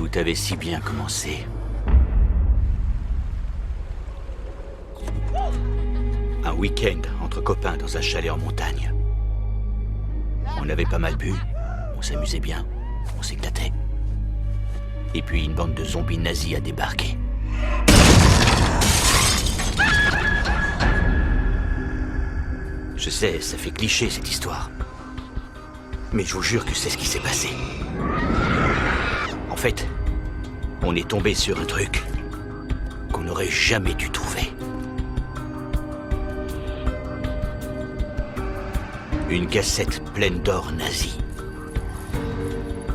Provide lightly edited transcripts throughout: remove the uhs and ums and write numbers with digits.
Tout avait si bien commencé. Un week-end entre copains dans un chalet en montagne. On avait pas mal bu, on s'amusait bien, on s'éclatait. Et puis une bande de zombies nazis a débarqué. Je sais, ça fait cliché cette histoire. Mais je vous jure que c'est ce qui s'est passé. En fait, on est tombé sur un truc qu'on n'aurait jamais dû trouver. Une cassette pleine d'or nazi.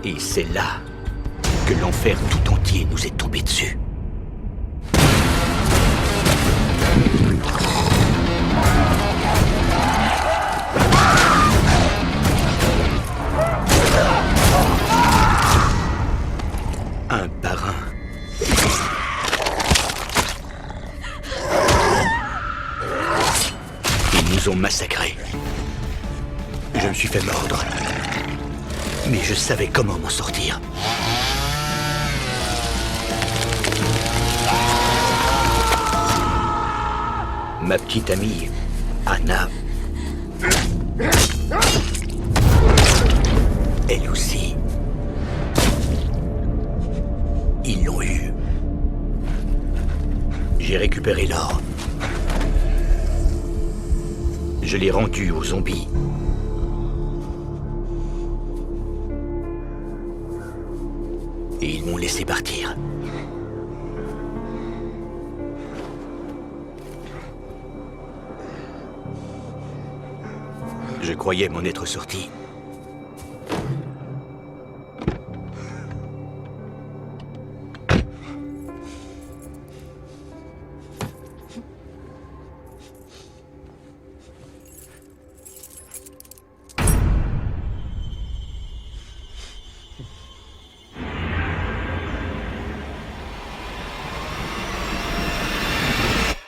Et c'est là que l'enfer tout entier nous est tombé dessus. Un par un. Ils nous ont massacrés. Je me suis fait mordre. Mais je savais comment m'en sortir. Ma petite amie, Anna, elle aussi. Ils l'ont eu. J'ai récupéré l'or. Je l'ai rendu aux zombies. Et ils m'ont laissé partir. Je croyais m'en être sorti.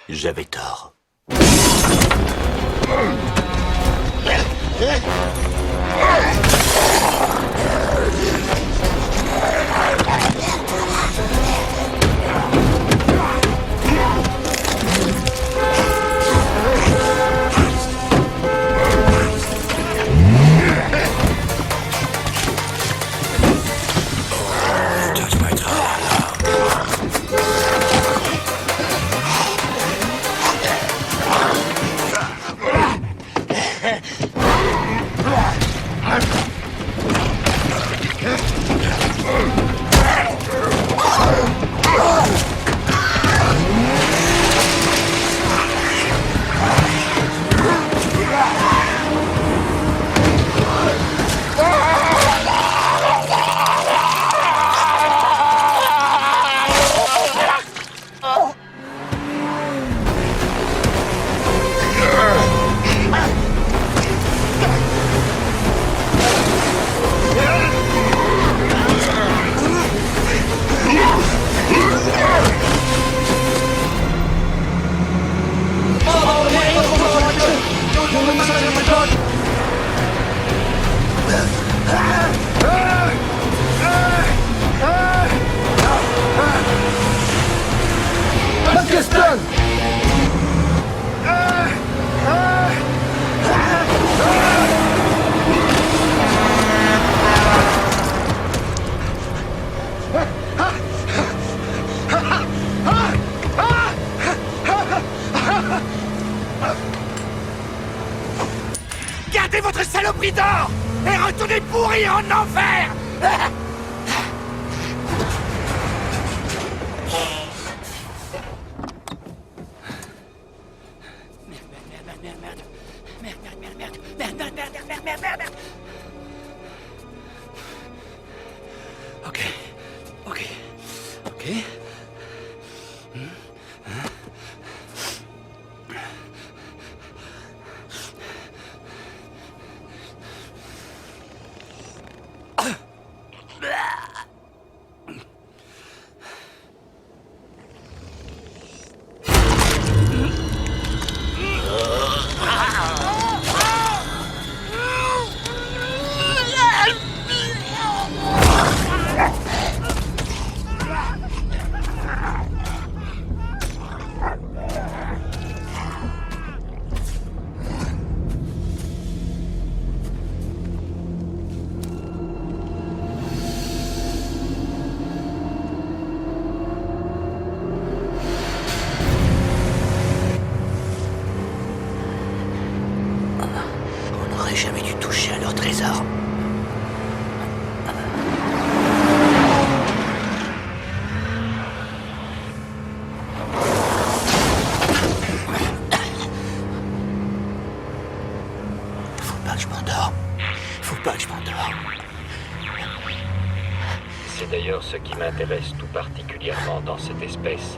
J'avais tort. Gardez votre saloperie d'or et retournez pourrir en enfer. Ok. toucher à leur trésor. Faut pas que je m'endorme. Faut pas que je m'endorme. C'est d'ailleurs ce qui m'intéresse tout particulièrement dans cette espèce.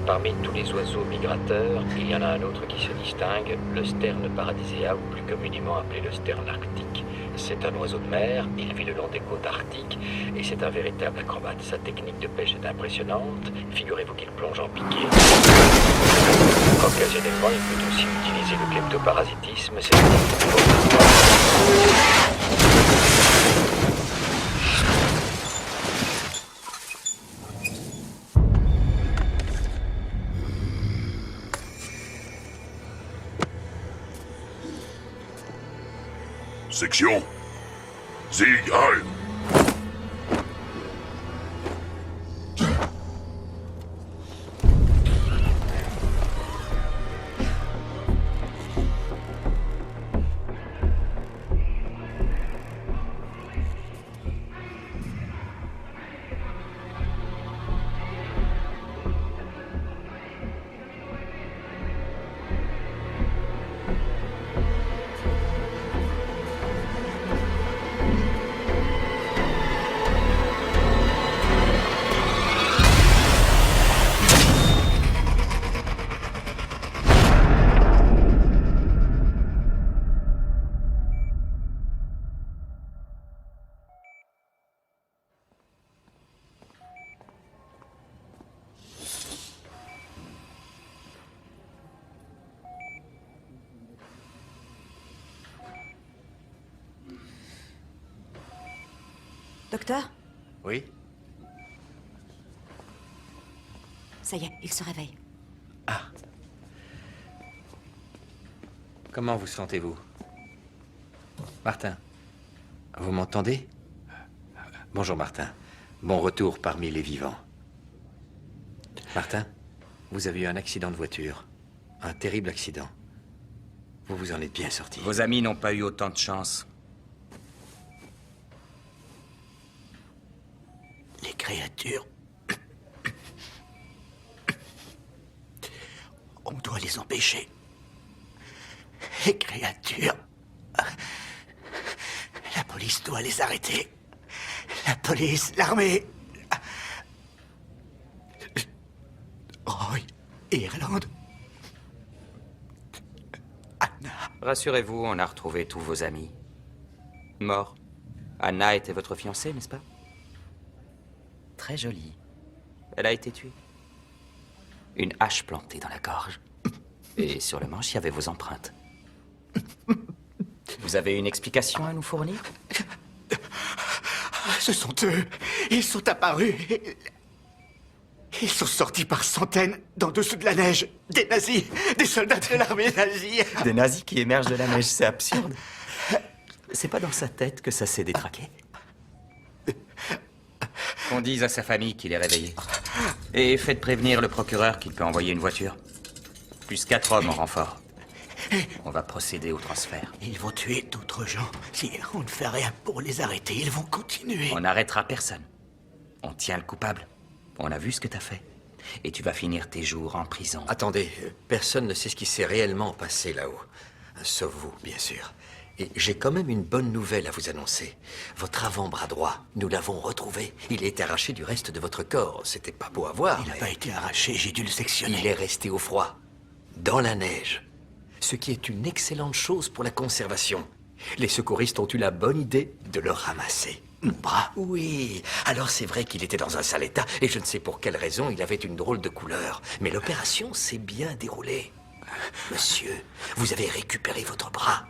Parmi tous les oiseaux migrateurs, il y en a un autre qui se distingue, le sterne paradisea, ou plus communément appelé le sterne arctique. C'est un oiseau de mer, il vit le long des côtes arctiques, et c'est un véritable acrobate. Sa technique de pêche est impressionnante. Figurez-vous qu'il plonge en piqué. Occasionnellement, il peut aussi utiliser le kleptoparasitisme, Section Sieg Heil. Docteur? Oui? Ça y est, il se réveille. Ah. Comment vous sentez-vous? Martin, vous m'entendez? Bonjour Martin. Bon retour parmi les vivants. Martin, vous avez eu un accident de voiture. Un terrible accident. Vous vous en êtes bien sorti. Vos amis n'ont pas eu autant de chance. Les créatures... On doit les empêcher. Les créatures... La police doit les arrêter. La police, l'armée... Oh, Irlande... Anna... Rassurez-vous, on a retrouvé tous vos amis. Morts. Anna était votre fiancée, n'est-ce pas? Très jolie. Elle a été tuée. Une hache plantée dans la gorge. Et sur le manche, il y avait vos empreintes. Vous avez une explication à nous fournir? Ce sont eux. Ils sont apparus. Ils sont sortis par centaines d'en dessous de la neige. Des nazis. Des soldats de l'armée nazie. Des nazis qui émergent de la neige, c'est absurde. C'est pas dans sa tête que ça s'est détraqué. Qu'on dise à sa famille qu'il est réveillé. Et faites prévenir le procureur qu'il peut envoyer une voiture. Plus 4 hommes en renfort. On va procéder au transfert. Ils vont tuer d'autres gens. Si on ne fait rien pour les arrêter, ils vont continuer. On n'arrêtera personne. On tient le coupable. On a vu ce que t'as fait. Et tu vas finir tes jours en prison. Attendez, personne ne sait ce qui s'est réellement passé là-haut. Sauf vous, bien sûr. Et j'ai quand même une bonne nouvelle à vous annoncer. Votre avant-bras droit, nous l'avons retrouvé. Il est arraché du reste de votre corps. C'était pas beau à voir. Il n'a mais pas été arraché, j'ai dû le sectionner. il est resté au froid, dans la neige. Ce qui est une excellente chose pour la conservation. Les secouristes ont eu la bonne idée de le ramasser. Mon bras. Oui, alors c'est vrai qu'il était dans un sale état, et je ne sais pour quelle raison il avait une drôle de couleur. Mais l'opération s'est bien déroulée. Monsieur, vous avez récupéré votre bras.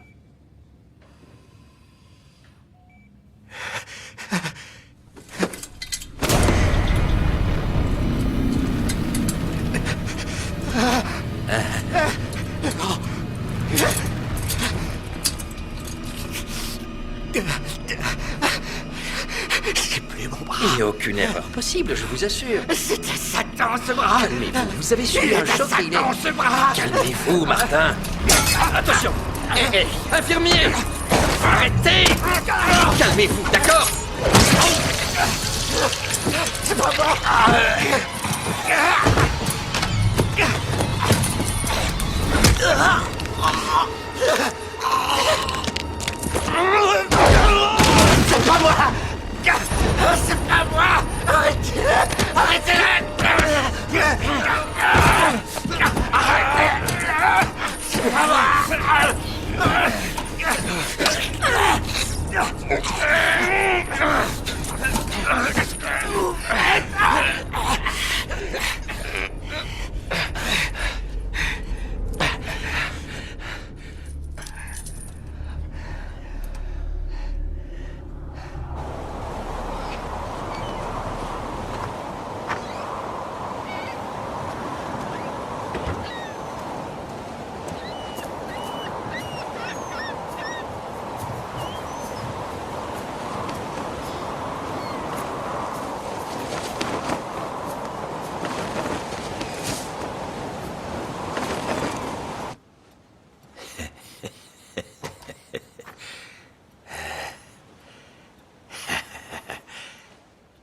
C'est plus mon bras. Il n'y a aucune erreur possible, je vous assure. C'était Satan, ce bras. Calmez-vous, vous avez subi un choc, il est... Satan, ce bras. Calmez-vous, Martin. Attention. Infirmier. Arrêtez! Calmez-vous, d'accord? C'est pas moi. C'est pas moi. C'est pas moi. Arrêtez. Arrêtez-le. Arrêtez. C'est pas moi.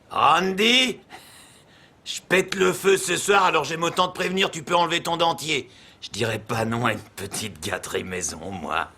Randy, je pète le feu ce soir, alors j'aime autant te prévenir, tu peux enlever ton dentier. Je dirais pas non à une petite gâterie maison, moi.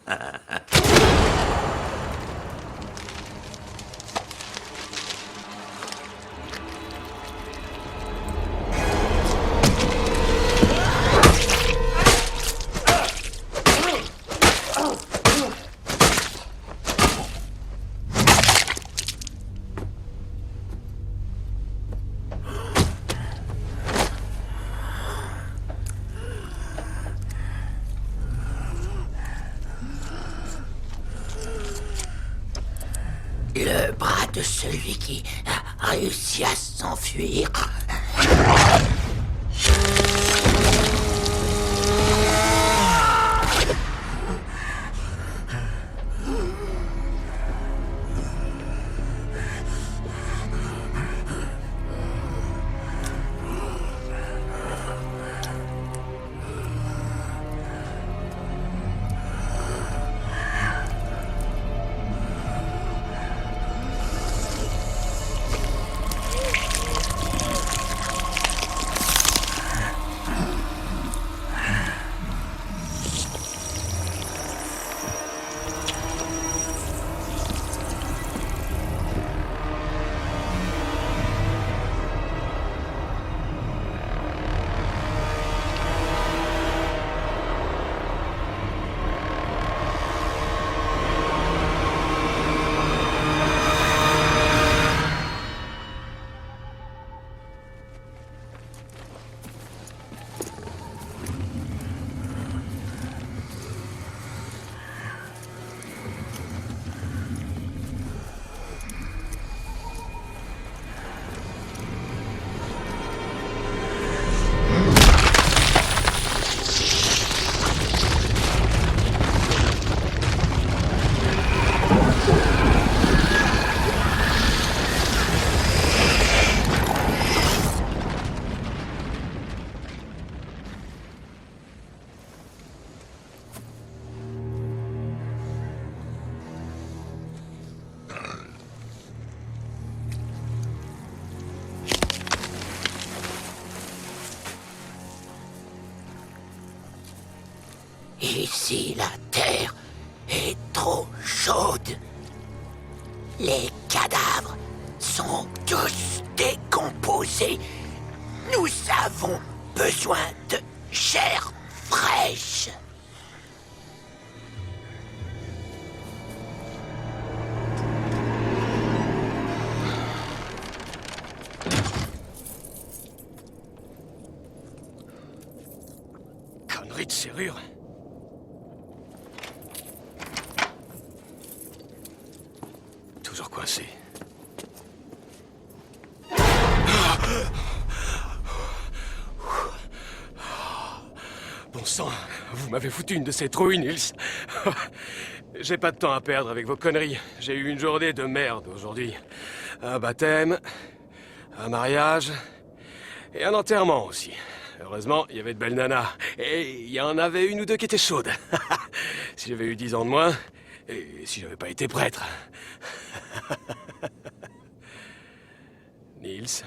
Le bras de celui qui a réussi à s'enfuir. Ici, la terre est trop chaude. Les cadavres sont tous décomposés. Nous avons besoin de chair fraîche. Connerie de serrure. Toujours coincé. Bon sang, vous m'avez foutu une de ces trouilles, Nils. J'ai pas de temps à perdre avec vos conneries. J'ai eu une journée de merde aujourd'hui. Un baptême, un mariage et un enterrement aussi. Heureusement, il y avait de belles nanas. Et il y en avait une ou deux qui étaient chaudes. Si j'avais eu 10 ans de moins, Et si j'avais pas été prêtre? Nils?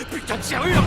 Putain de serrure!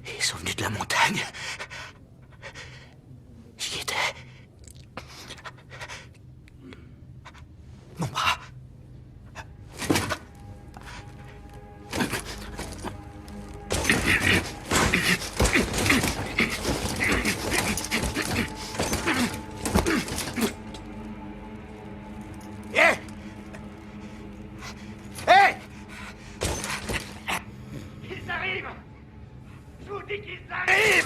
Ils sont venus de la montagne. J'y étais. Mon bras. Hé! Hé! Ils arrivent! Je vous dis qu'ils arrivent!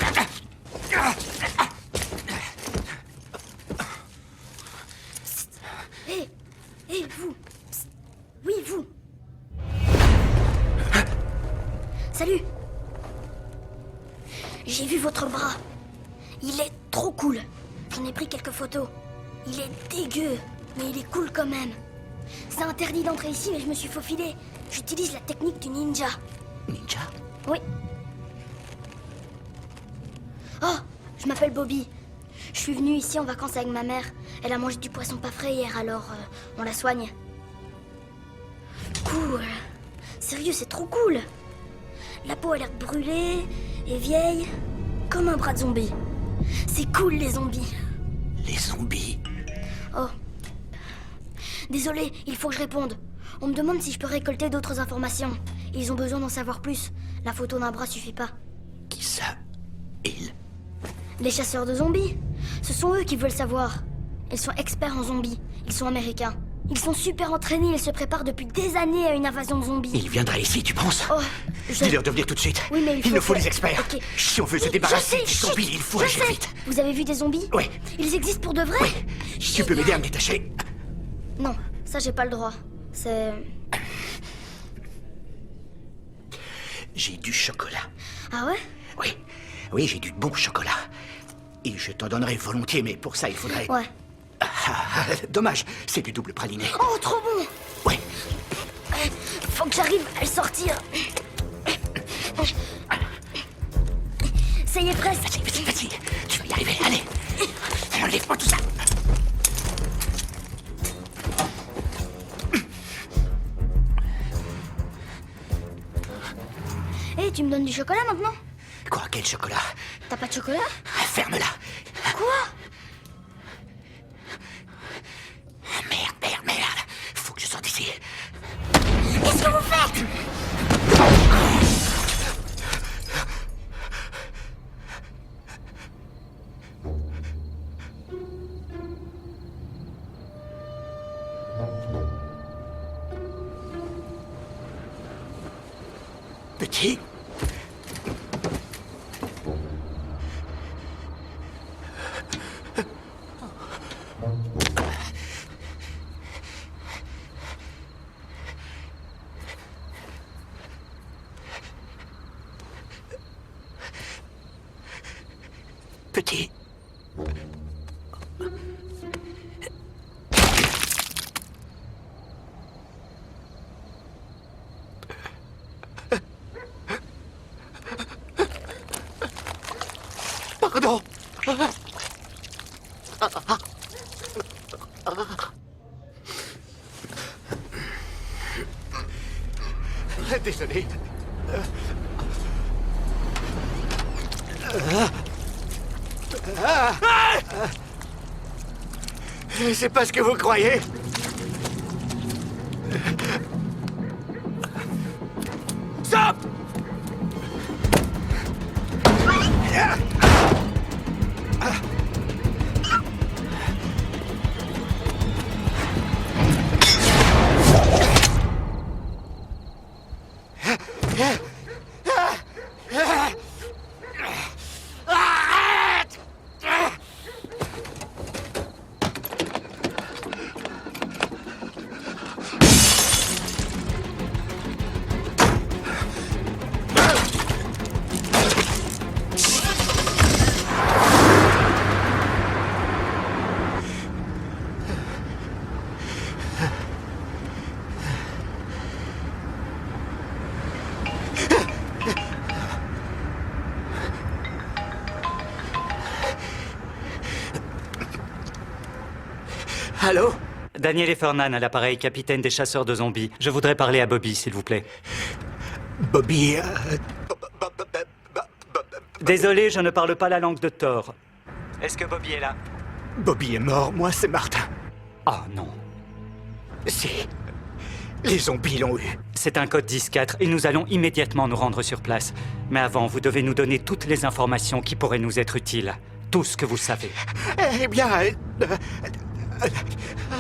Hé! Hé, vous! Psst. Oui, vous! Salut! J'ai vu votre bras. Il est trop cool. J'en ai pris quelques photos. Il est dégueu, mais il est cool quand même. C'est interdit d'entrer ici, mais je me suis faufilé. J'utilise la technique du ninja. Ninja? Oui. Oh, je m'appelle Bobby. Je suis venue ici en vacances avec ma mère. Elle a mangé du poisson pas frais hier, alors on la soigne. Cool. Sérieux, c'est trop cool. La peau a l'air brûlée et vieille, comme un bras de zombie. C'est cool, les zombies. Les zombies? Oh. Désolé, il faut que je réponde. On me demande si je peux récolter d'autres informations. Ils ont besoin d'en savoir plus. La photo d'un bras suffit pas. Qui ça? Ils? Les chasseurs de zombies. Ce sont eux qui veulent savoir. Ils sont experts en zombies. Ils sont américains. Ils sont super entraînés. Ils se préparent depuis des années à une invasion de zombies. Ils viendraient ici, tu penses? Oh, Dis-leur de venir tout de suite. Oui, mais il nous faut que- les experts. Ok. Si on veut se Oui, débarrasser je des sais, zombies, chut, il faut je agir sais. vite. Vous avez vu des zombies? Oui. Ils existent pour de vrai? Oui. Tu peux m'aider à me détacher? Non, ça j'ai pas le droit. C'est... J'ai du chocolat. Ah ouais? Oui. Oui, j'ai du bon chocolat. Et je t'en donnerais volontiers, mais pour ça, il faudrait... Ouais. Ah, dommage, c'est du double praliné. Oh, trop bon! Oui. Faut que j'arrive à le sortir. Ça y est, presque. Vas-y, tu vas y arriver, allez. Enlève-moi tout ça. Hé, tu me donnes du chocolat maintenant? Quoi, quel chocolat? T'as pas de chocolat? Ferme-la. Quoi? Merde. Faut que je sorte d'ici. Qu'est-ce que vous faites? Petit. Petit. Pardon. Désolé. C'est pas ce que vous croyez. Stop! Allô? Daniel Effernan à l'appareil, capitaine des chasseurs de zombies. Je voudrais parler à Bobby, s'il vous plaît. Bobby... Désolé, je ne parle pas la langue de Thor. Est-ce que Bobby est là? Bobby est mort, moi c'est Martin. Oh non. Si. Les zombies l'ont eu. C'est un code 10-4 et nous allons immédiatement nous rendre sur place. Mais avant, vous devez nous donner toutes les informations qui pourraient nous être utiles. Tout ce que vous savez. Eh bien...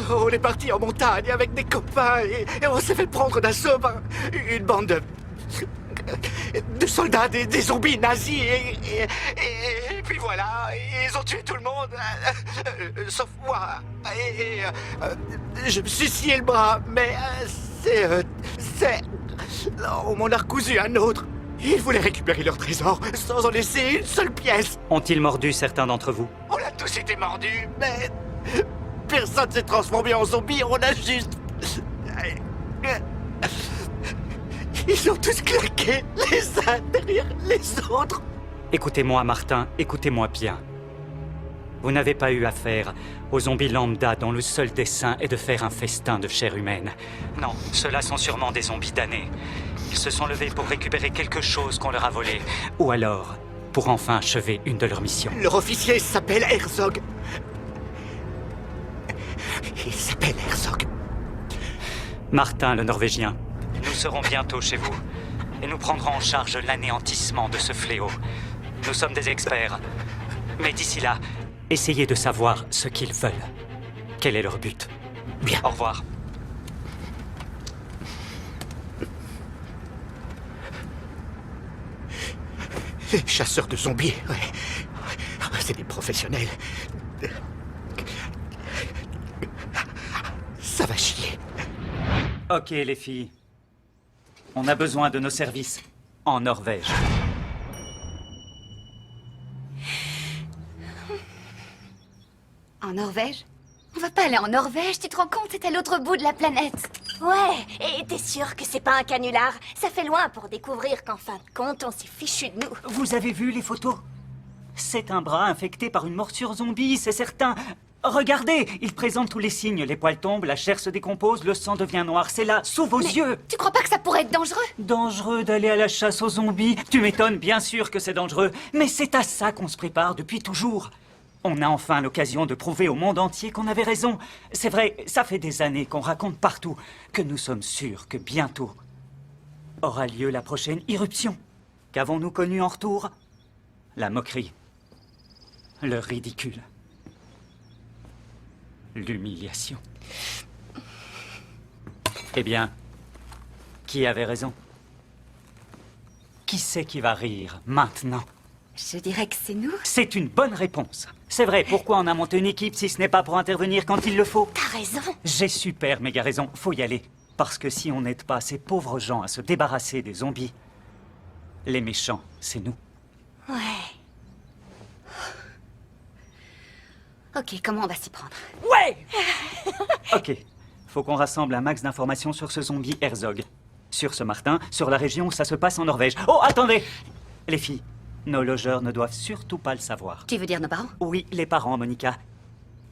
on est parti en montagne avec des copains et on s'est fait prendre d'assaut par une bande de soldats, des zombies nazis et puis voilà, ils ont tué tout le monde, sauf moi. Je me suis scié le bras, mais on m'en a recousu un autre. Ils voulaient récupérer leur trésor sans en laisser une seule pièce. Ont-ils mordu certains d'entre vous? On a tous été mordus, mais... personne s'est transformé en zombie, on a juste... Ils ont tous claqué, les uns derrière les autres. Écoutez-moi, Martin, écoutez-moi bien. Vous n'avez pas eu affaire aux zombies lambda dont le seul dessein est de faire un festin de chair humaine. Non, ceux-là sont sûrement des zombies damnés. Ils se sont levés pour récupérer quelque chose qu'on leur a volé. Ou alors, pour enfin achever une de leurs missions. Leur officier s'appelle Herzog. Il s'appelle Herzog. Martin, le Norvégien, nous serons bientôt chez vous. Et nous prendrons en charge l'anéantissement de ce fléau. Nous sommes des experts. Mais d'ici là, essayez de savoir ce qu'ils veulent. Quel est leur but? Bien. Au revoir. Les chasseurs de zombies, ouais. C'est des professionnels. Ça va chier. Ok, les filles. On a besoin de nos services en Norvège. En Norvège? On va pas aller en Norvège, tu te rends compte? C'est à l'autre bout de la planète. Ouais, et t'es sûr que c'est pas un canular? Ça fait loin pour découvrir qu'en fin de compte, on s'est fichu de nous. Vous avez vu les photos? C'est un bras infecté par une morsure zombie, c'est certain. Regardez, il présente tous les signes. Les poils tombent, la chair se décompose, le sang devient noir. C'est là, sous vos yeux. Tu crois pas que ça pourrait être dangereux? Dangereux d'aller à la chasse aux zombies? Tu m'étonnes, bien sûr que c'est dangereux. Mais c'est à ça qu'on se prépare depuis toujours. On a enfin l'occasion de prouver au monde entier qu'on avait raison. C'est vrai, ça fait des années qu'on raconte partout que nous sommes sûrs que bientôt aura lieu la prochaine irruption. Qu'avons-nous connu en retour? La moquerie. Le ridicule. L'humiliation. Eh bien, qui avait raison? Qui c'est qui va rire maintenant? Je dirais que c'est nous. C'est une bonne réponse. C'est vrai, pourquoi on a monté une équipe si ce n'est pas pour intervenir quand il le faut? T'as raison. J'ai super méga raison, faut y aller. Parce que si on n'aide pas ces pauvres gens à se débarrasser des zombies, les méchants, c'est nous. Ouais. Ok, comment on va s'y prendre? Ouais. Ok, faut qu'on rassemble un max d'informations sur ce zombie Herzog. Sur ce Martin, sur la région où ça se passe en Norvège. Oh, attendez! Les filles, nos logeurs ne doivent surtout pas le savoir. Tu veux dire nos parents? Oui, les parents, Monica.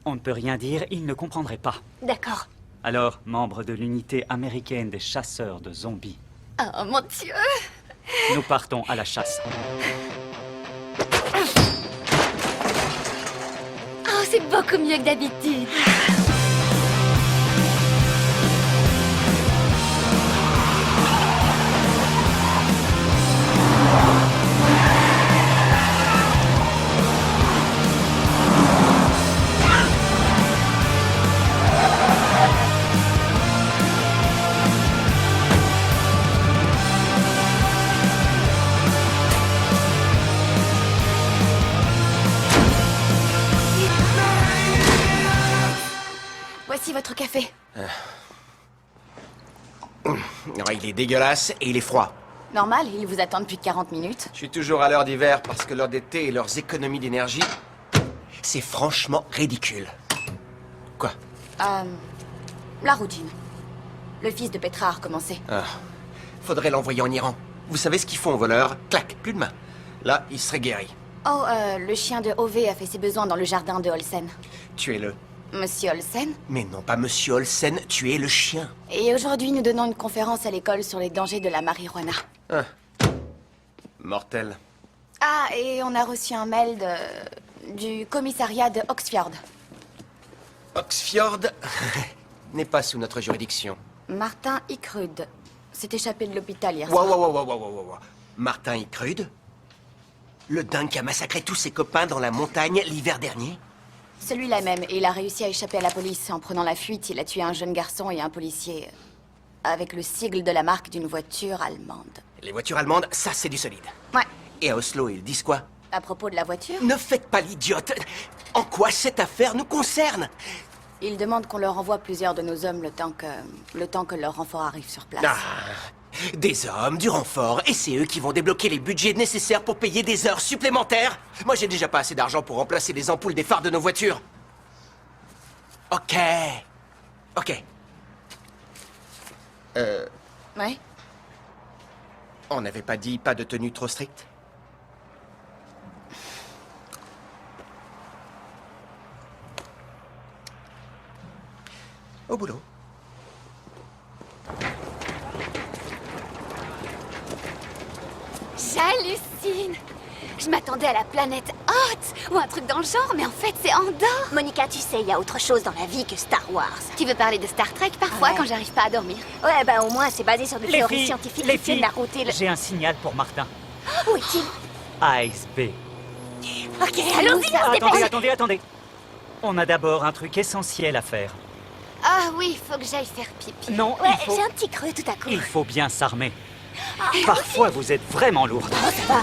On ne peut rien dire, ils ne comprendraient pas. D'accord. Alors, membre de l'unité américaine des chasseurs de zombies, Oh mon Dieu! nous partons à la chasse. Oh, c'est beaucoup mieux que d'habitude. Voici votre café. Il est dégueulasse et il est froid. Normal, ils vous attendent depuis 40 minutes. Je suis toujours à l'heure d'hiver parce que l'heure d'été et leurs économies d'énergie, c'est franchement ridicule. Quoi? La routine. Le fils de Petra a recommencé. Faudrait l'envoyer en Iran. Vous savez ce qu'ils font aux voleurs? Clac, plus de main. Là, il serait guéri. Oh, le chien de Ove a fait ses besoins dans le jardin de Olsen. Tuez-le. Monsieur Olsen? Mais non, pas Monsieur Olsen, tuez le chien. Et aujourd'hui, nous donnons une conférence à l'école sur les dangers de la marijuana. Mortel. Ah, et on a reçu un mail du commissariat de Oxfjord. Oxfjord n'est pas sous notre juridiction. Martin Icrud s'est échappé de l'hôpital hier Wow, soir. wow. Martin Icrud? Le dingue qui a massacré tous ses copains dans la montagne l'hiver dernier? Celui-là même, et il a réussi à échapper à la police. En prenant la fuite, il a tué un jeune garçon et un policier avec le sigle de la marque d'une voiture allemande. Les voitures allemandes, ça c'est du solide. Ouais. Et à Oslo, ils disent quoi? À propos de la voiture, Ne faites pas l'idiote. En quoi cette affaire nous concerne? ils demandent qu'on leur envoie plusieurs de nos hommes le temps que leur renfort arrive sur place. Des hommes, du renfort, et c'est eux qui vont débloquer les budgets nécessaires pour payer des heures supplémentaires. Moi, j'ai déjà pas assez d'argent pour remplacer les ampoules des phares de nos voitures. Ok. Ouais. On n'avait pas dit pas de tenue trop stricte? Au boulot. J'hallucine. Je m'attendais à la planète Hoth ou un truc dans le genre, mais en fait c'est Andorre. Monica, tu sais, il y a autre chose dans la vie que Star Wars. Tu veux parler de Star Trek parfois Ouais. quand j'arrive pas à dormir? Ouais, bah au moins, c'est basé sur des Les théories filles, scientifiques les qui tiennent filles, la route et le... j'ai un signal pour Martin. Où est-il? ASB. Ok, allons-y, on se dépêche. Attendez. On a d'abord un truc essentiel à faire. Ah oui, faut que j'aille faire pipi. Non, Ouais, il faut... j'ai un petit creux tout à coup. Il faut bien s'armer. Parfois, vous êtes vraiment lourde. Oh, ça va.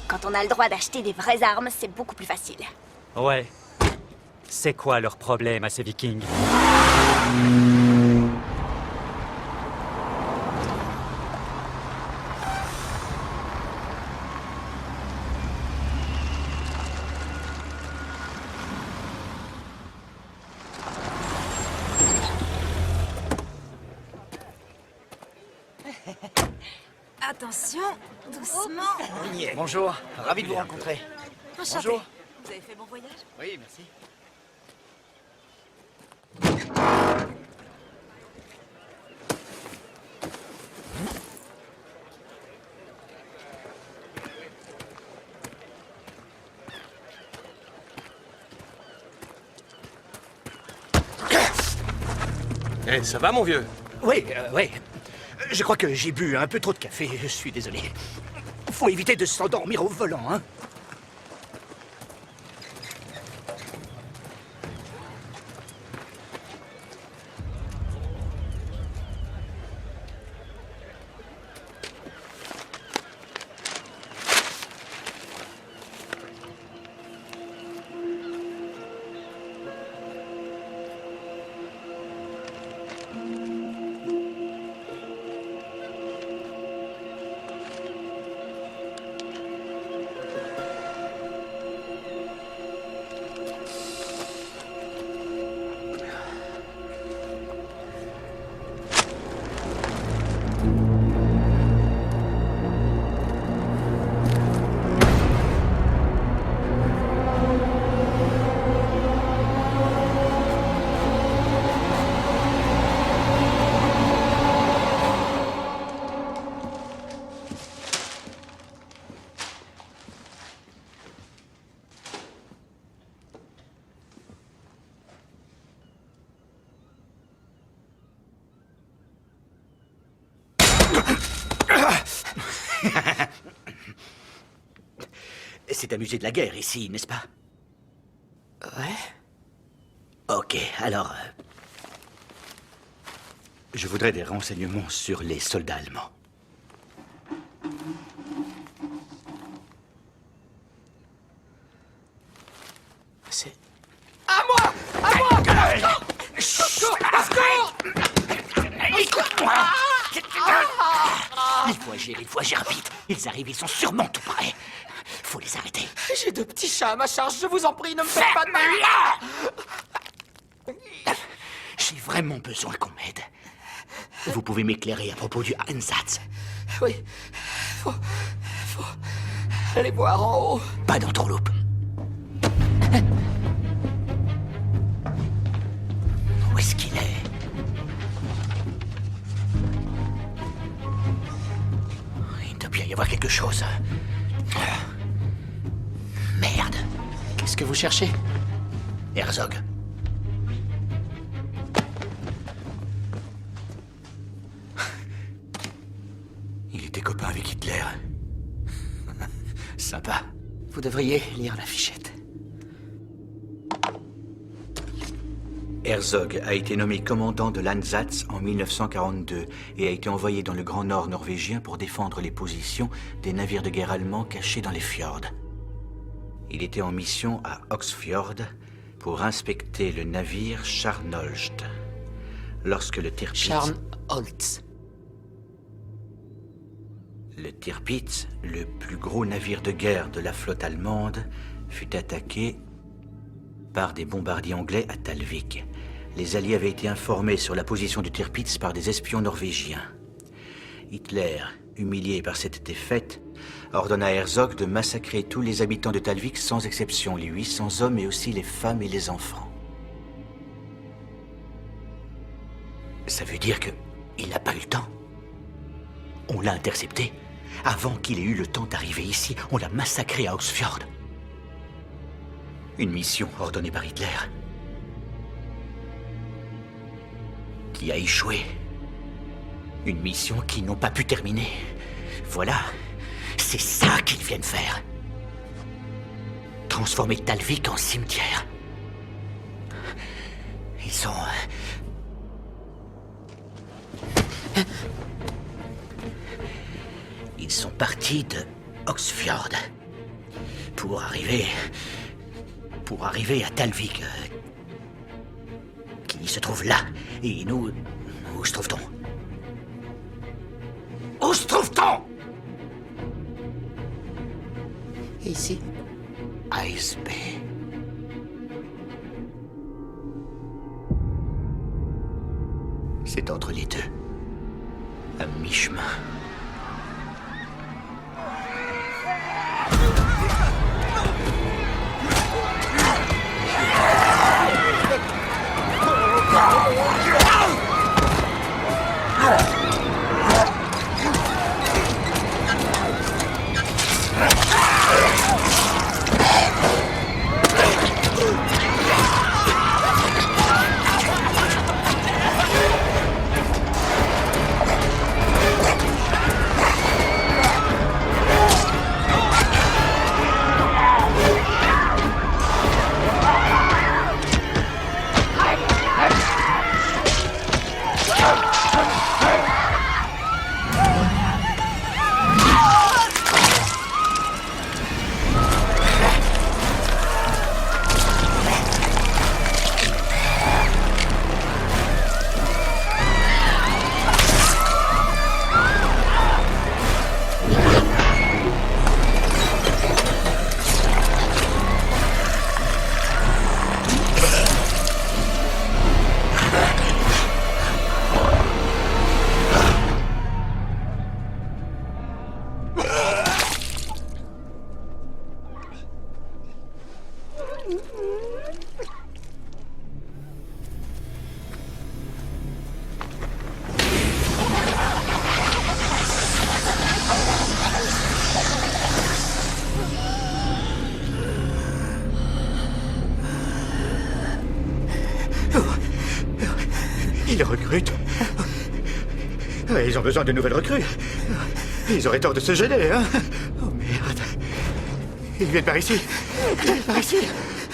Quand on a le droit d'acheter des vraies armes, c'est beaucoup plus facile. Ouais. C'est quoi leur problème à ces Vikings? Attention, doucement. On y est. Bonjour, ravi de vous rencontrer. Enchanté. Bonjour. Vous avez fait bon voyage? Oui, merci. Eh, ça va, mon vieux? Oui, oui. Je crois que j'ai bu un peu trop de café, je suis désolé. Faut éviter de s'endormir au volant, hein. C'est un musée de la guerre ici, n'est-ce pas? Ouais. Ok, alors... je voudrais des renseignements sur les soldats allemands. C'est... À moi! À moi! Au secours! Écoute-moi! Il faut agir vite. Ils arrivent, ils sont sûrement tout près. Faut les arrêter. J'ai 2 petits chats à ma charge, je vous en prie, ne me faites pas de mal. J'ai vraiment besoin qu'on m'aide. Vous pouvez m'éclairer à propos du Einsatz? Oui, faut aller voir en haut. Pas d'entourloupe. Où est-ce qu'il est? Il doit bien y avoir quelque chose. Merde. Qu'est-ce que vous cherchez? Herzog. Il était copain avec Hitler. Sympa. Vous devriez lire la fichette. Herzog a été nommé commandant de l'Einsatz en 1942 et a été envoyé dans le Grand Nord norvégien pour défendre les positions des navires de guerre allemands cachés dans les fjords. Il était en mission à Oxfjord pour inspecter le navire Scharnholzt. Lorsque le Tirpitz... Scharnholz. Le Tirpitz, le plus gros navire de guerre de la flotte allemande, fut attaqué par des bombardiers anglais à Talvik. Les Alliés avaient été informés sur la position du Tirpitz par des espions norvégiens. Hitler, humilié par cette défaite, ordonna à Herzog de massacrer tous les habitants de Talvik sans exception, les 800 hommes et aussi les femmes et les enfants. Ça veut dire que il n'a pas eu le temps. On l'a intercepté. Avant qu'il ait eu le temps d'arriver ici, on l'a massacré à Oxfjord. Une mission ordonnée par Hitler. Qui a échoué. Une mission qu'ils n'ont pas pu terminer. Voilà. C'est ça qu'ils viennent faire. Transformer Talvik en cimetière. Ils sont... Ils sont partis de Oxfjord pour arriver à Talvik, qui se trouve là. Et nous, où se trouve-t-on? Où se trouve-t-on? Ici. ASB. C'est entre les deux. À mi-chemin. Ils recrutent. Ouais, ils ont besoin de nouvelles recrues. Ils auraient tort de se gêner, hein. Oh merde. Ils viennent par ici. Ils viennent par ici.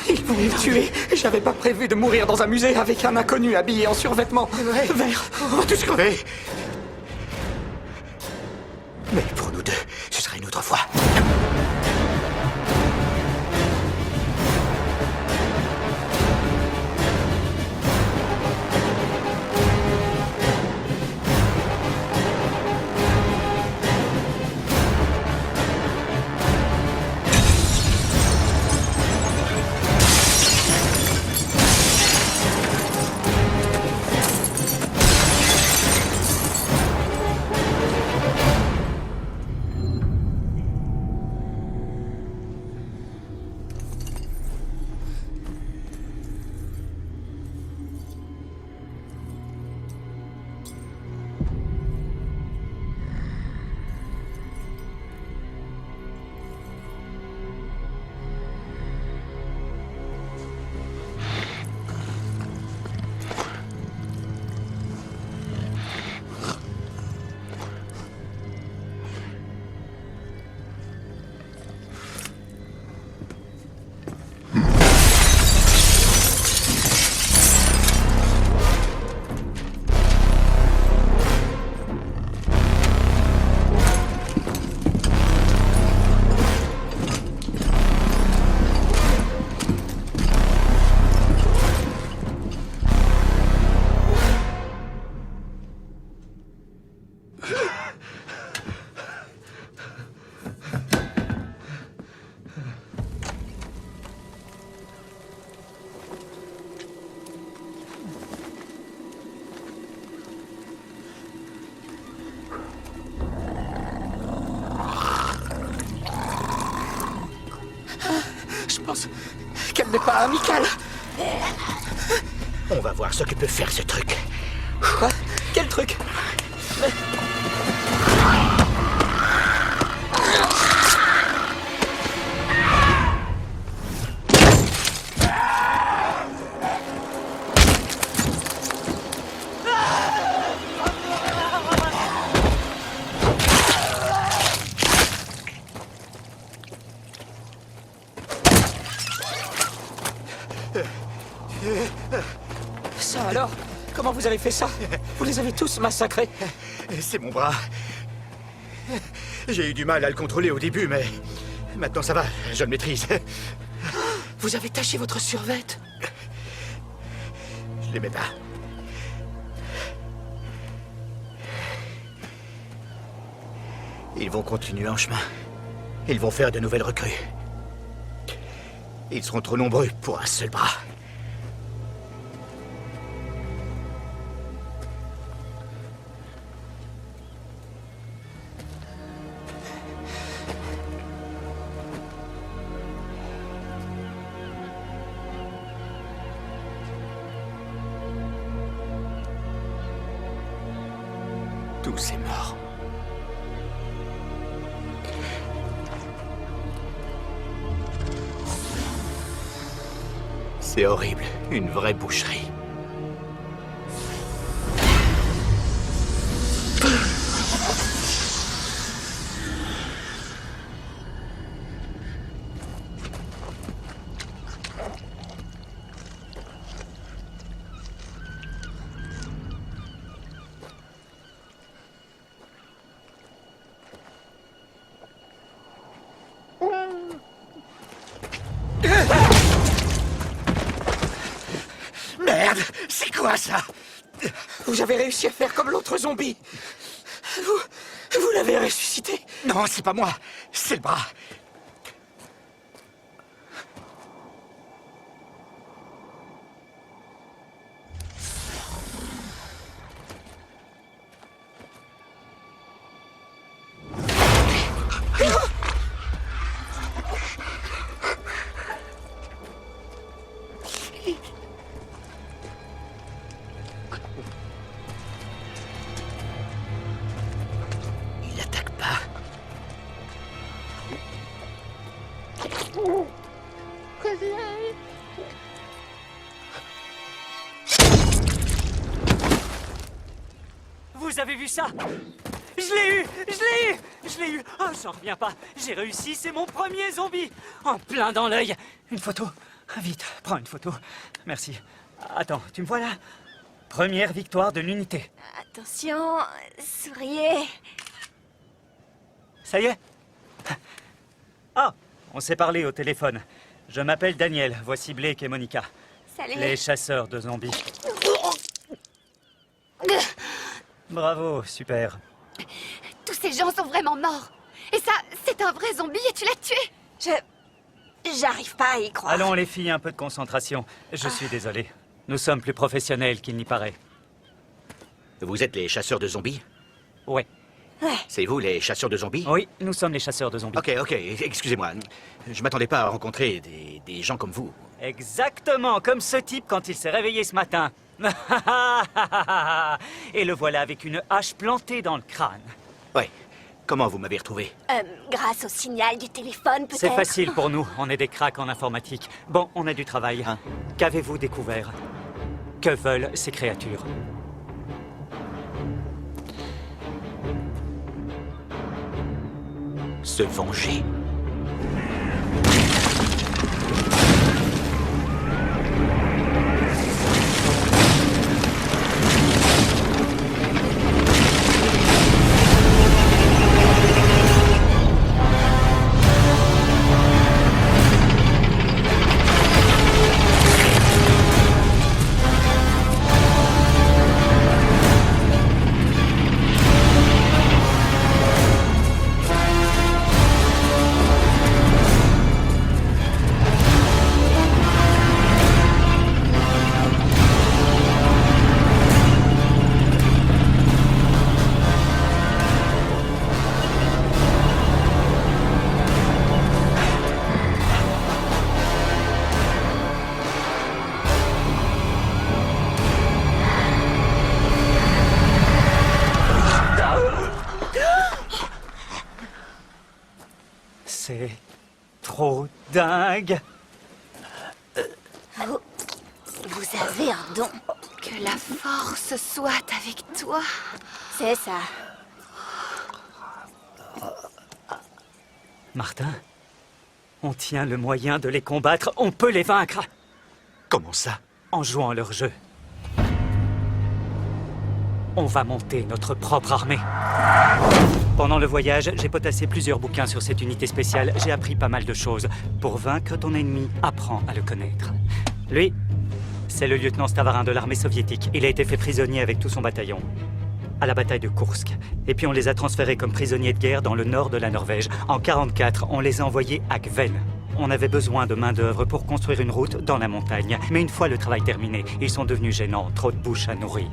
Ils vont me tuer. J'avais pas prévu de mourir dans un musée avec un inconnu habillé en survêtement vert. On va tous crever. Mais pour nous deux, ce sera une autre fois. Je pense qu'elle n'est pas amicale. On va voir ce que peut faire ce truc. Quoi? Quel truc? Ça alors? Comment vous avez fait ça? Vous les avez tous massacrés? C'est mon bras. J'ai eu du mal à le contrôler au début, mais maintenant ça va, je le maîtrise. Vous avez taché votre survêt? Je l'aimais pas. Ils vont continuer en chemin. Ils vont faire de nouvelles recrues. Ils seront trop nombreux pour un seul bras. Tous ces morts. C'est horrible, une vraie boucherie. Merde, c'est quoi ça? Vous avez réussi à faire comme l'autre zombie. Vous l'avez ressuscité? Non, c'est pas moi, c'est le bras. Il attaque pas. Vous avez vu ça? Je l'ai eu! Je l'ai eu! Je l'ai eu! Oh, j'en reviens pas! J'ai réussi, c'est mon premier zombie! En plein dans l'œil! Une photo? Vite, prends une photo. Merci. Attends, tu me vois là? Première victoire de l'unité. Attention, souriez. Ça y est? Ah, on s'est parlé au téléphone. Je m'appelle Daniel, voici Blake et Monica. Salut. Les chasseurs de zombies. Bravo, super. Tous ces gens sont vraiment morts. Et ça, c'est un vrai zombie et tu l'as tué. J'arrive pas à y croire. Allons les filles, un peu de concentration. Je suis désolé. Nous sommes plus professionnels qu'il n'y paraît. Vous êtes les chasseurs de zombies? Ouais. C'est vous les chasseurs de zombies? Oui, nous sommes les chasseurs de zombies. Ok, excusez-moi. Je m'attendais pas à rencontrer des gens comme vous. Exactement, comme ce type quand il s'est réveillé ce matin. Et le voilà avec une hache plantée dans le crâne. Ouais. Comment vous m'avez retrouvé? Grâce au signal du téléphone, peut-être. C'est facile pour nous, on est des cracks en informatique. Bon, on a du travail. Qu'avez-vous découvert? Que veulent ces créatures? Se venger? C'est trop dingue. Vous avez un don. Que la force soit avec toi. C'est ça. Martin, on tient le moyen de les combattre, on peut les vaincre. Comment ça? En jouant leur jeu. On va monter notre propre armée. Pendant le voyage, j'ai potassé plusieurs bouquins sur cette unité spéciale. J'ai appris pas mal de choses. Pour vaincre ton ennemi, apprends à le connaître. Lui, c'est le lieutenant Stavarin de l'armée soviétique. Il a été fait prisonnier avec tout son bataillon à la bataille de Kursk. Et puis on les a transférés comme prisonniers de guerre dans le nord de la Norvège. En 1944, on les a envoyés à Gven. On avait besoin de main-d'œuvre pour construire une route dans la montagne. Mais une fois le travail terminé, ils sont devenus gênants, trop de bouches à nourrir.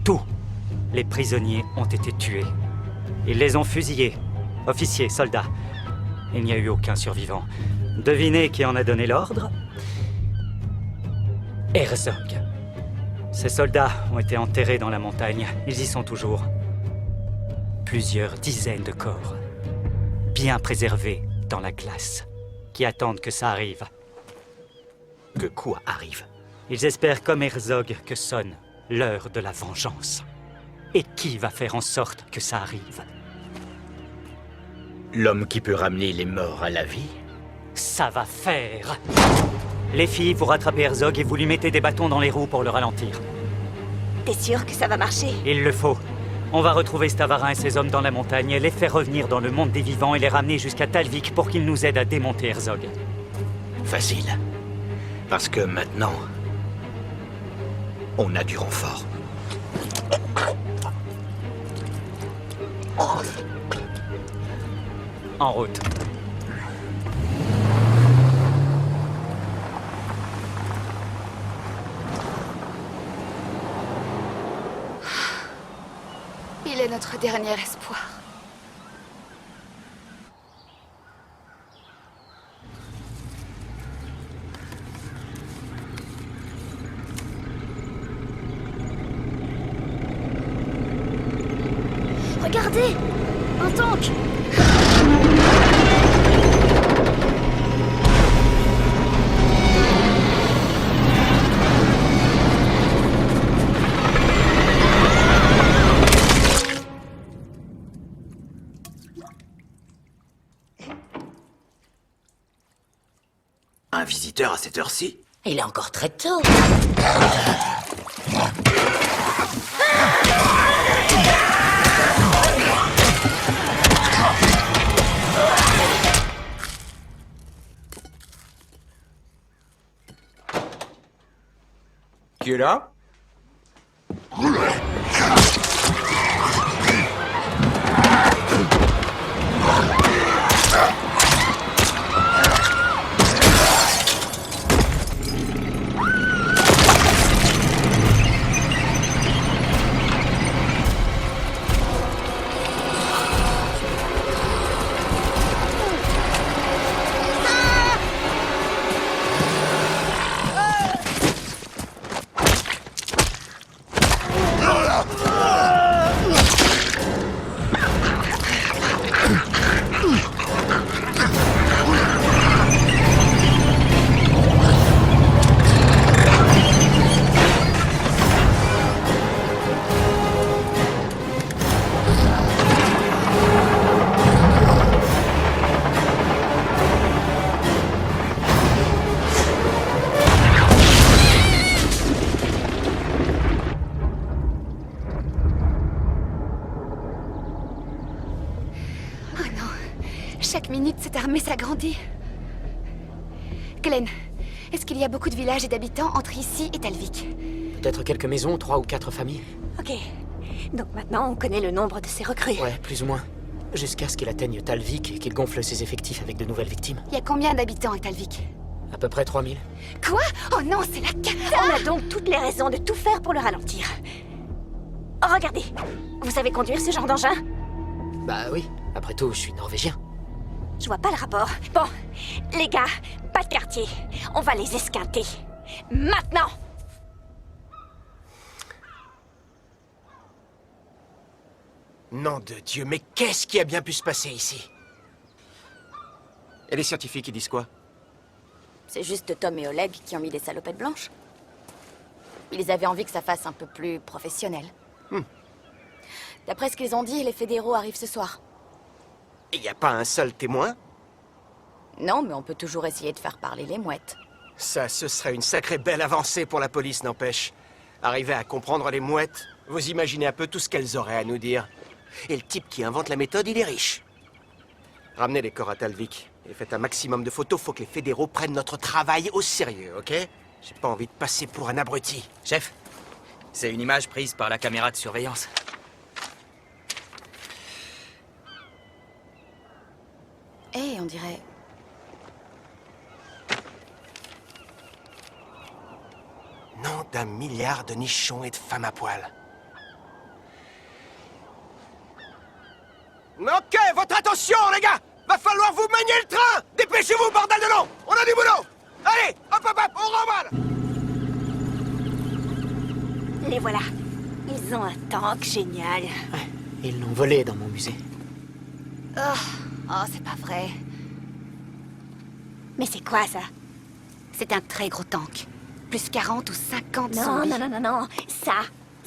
Tous les prisonniers ont été tués. Ils les ont fusillés. Officiers, soldats. Il n'y a eu aucun survivant. Devinez qui en a donné l'ordre? Herzog. Ces soldats ont été enterrés dans la montagne. Ils y sont toujours. Plusieurs dizaines de corps. Bien préservés dans la glace. Qui attendent que ça arrive. Que quoi arrive? Ils espèrent comme Herzog que sonne l'heure de la vengeance. Et qui va faire en sorte que ça arrive? L'homme qui peut ramener les morts à la vie? Ça va faire. Les filles, vous rattrapez Herzog et vous lui mettez des bâtons dans les roues pour le ralentir. T'es sûr que ça va marcher? Il le faut. On va retrouver Stavarin et ses hommes dans la montagne, les faire revenir dans le monde des vivants et les ramener jusqu'à Talvik pour qu'ils nous aident à démonter Herzog. Facile. Parce que maintenant, on a du renfort. En route. Il est notre dernier espoir. Regardez! Un tank! Un visiteur à cette heure-ci? Il est encore très tôt. Qui est là? Chaque minute, cette armée s'agrandit. Glenn, est-ce qu'il y a beaucoup de villages et d'habitants entre ici et Talvik? Peut-être quelques maisons, 3 ou 4 familles. Ok. Donc maintenant, on connaît le nombre de ces recrues. Ouais, plus ou moins. Jusqu'à ce qu'il atteigne Talvik et qu'il gonfle ses effectifs avec de nouvelles victimes. Il y a combien d'habitants à Talvik? À peu près 3000. Quoi? Oh non, c'est la cata! On a donc toutes les raisons de tout faire pour le ralentir. Oh, regardez. Vous savez conduire ce genre d'engin? Bah oui, après tout, je suis norvégien. Je vois pas le rapport. Bon, les gars, pas de quartier. On va les esquinter. Maintenant! Nom de Dieu, mais qu'est-ce qui a bien pu se passer ici? Et les scientifiques, ils disent quoi? C'est juste Tom et Oleg qui ont mis des salopettes blanches. Ils avaient envie que ça fasse un peu plus professionnel. D'après ce qu'ils ont dit, les fédéraux arrivent ce soir. Il n'y a pas un seul témoin? Non, mais on peut toujours essayer de faire parler les mouettes. Ça, ce serait une sacrée belle avancée pour la police, n'empêche. Arriver à comprendre les mouettes, vous imaginez un peu tout ce qu'elles auraient à nous dire. Et le type qui invente la méthode, il est riche. Ramenez les corps à Talvik et faites un maximum de photos. Faut que les fédéraux prennent notre travail au sérieux, ok? J'ai pas envie de passer pour un abruti. Chef, c'est une image prise par la caméra de surveillance. On dirait... Nom d'un milliard de nichons et de femmes à poil. Ok, votre attention, les gars! Va falloir vous manier le train! Dépêchez-vous, bordel de nom! On a du boulot! Allez, hop, hop, hop, on remballe! Les voilà. Ils ont un tank génial. Ouais, ils l'ont volé dans mon musée. Oh, c'est pas vrai. Mais c'est quoi ça? C'est un très gros tank. Plus 40 ou 50 Non, zombies. non. Ça,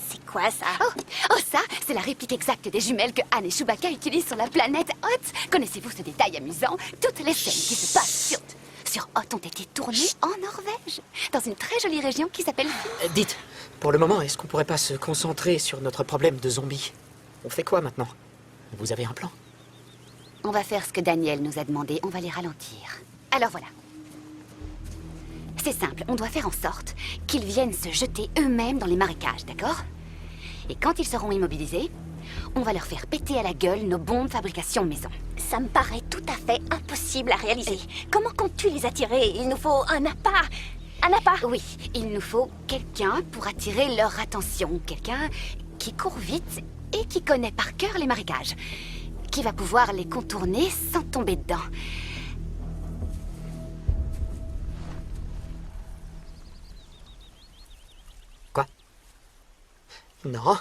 c'est quoi ça? Oh, ça, c'est la réplique exacte des jumelles que Anne et Chewbacca utilisent sur la planète Hoth. Connaissez-vous ce détail amusant? Toutes les scènes qui se passent sur Hoth ont été tournées en Norvège, dans une très jolie région qui s'appelle... Dites, pour le moment, est-ce qu'on pourrait pas se concentrer sur notre problème de zombies? On fait quoi maintenant? Vous avez un plan? On va faire ce que Daniel nous a demandé, on va les ralentir. Alors voilà. C'est simple, on doit faire en sorte qu'ils viennent se jeter eux-mêmes dans les marécages, d'accord? Et quand ils seront immobilisés, on va leur faire péter à la gueule nos bombes fabrication maison. Ça me paraît tout à fait impossible à réaliser. Comment comptes-tu les attirer? Il nous faut un appât. Un appât? Oui, il nous faut quelqu'un pour attirer leur attention. Quelqu'un qui court vite et qui connaît par cœur les marécages. Qui va pouvoir les contourner sans tomber dedans. Quoi? Non.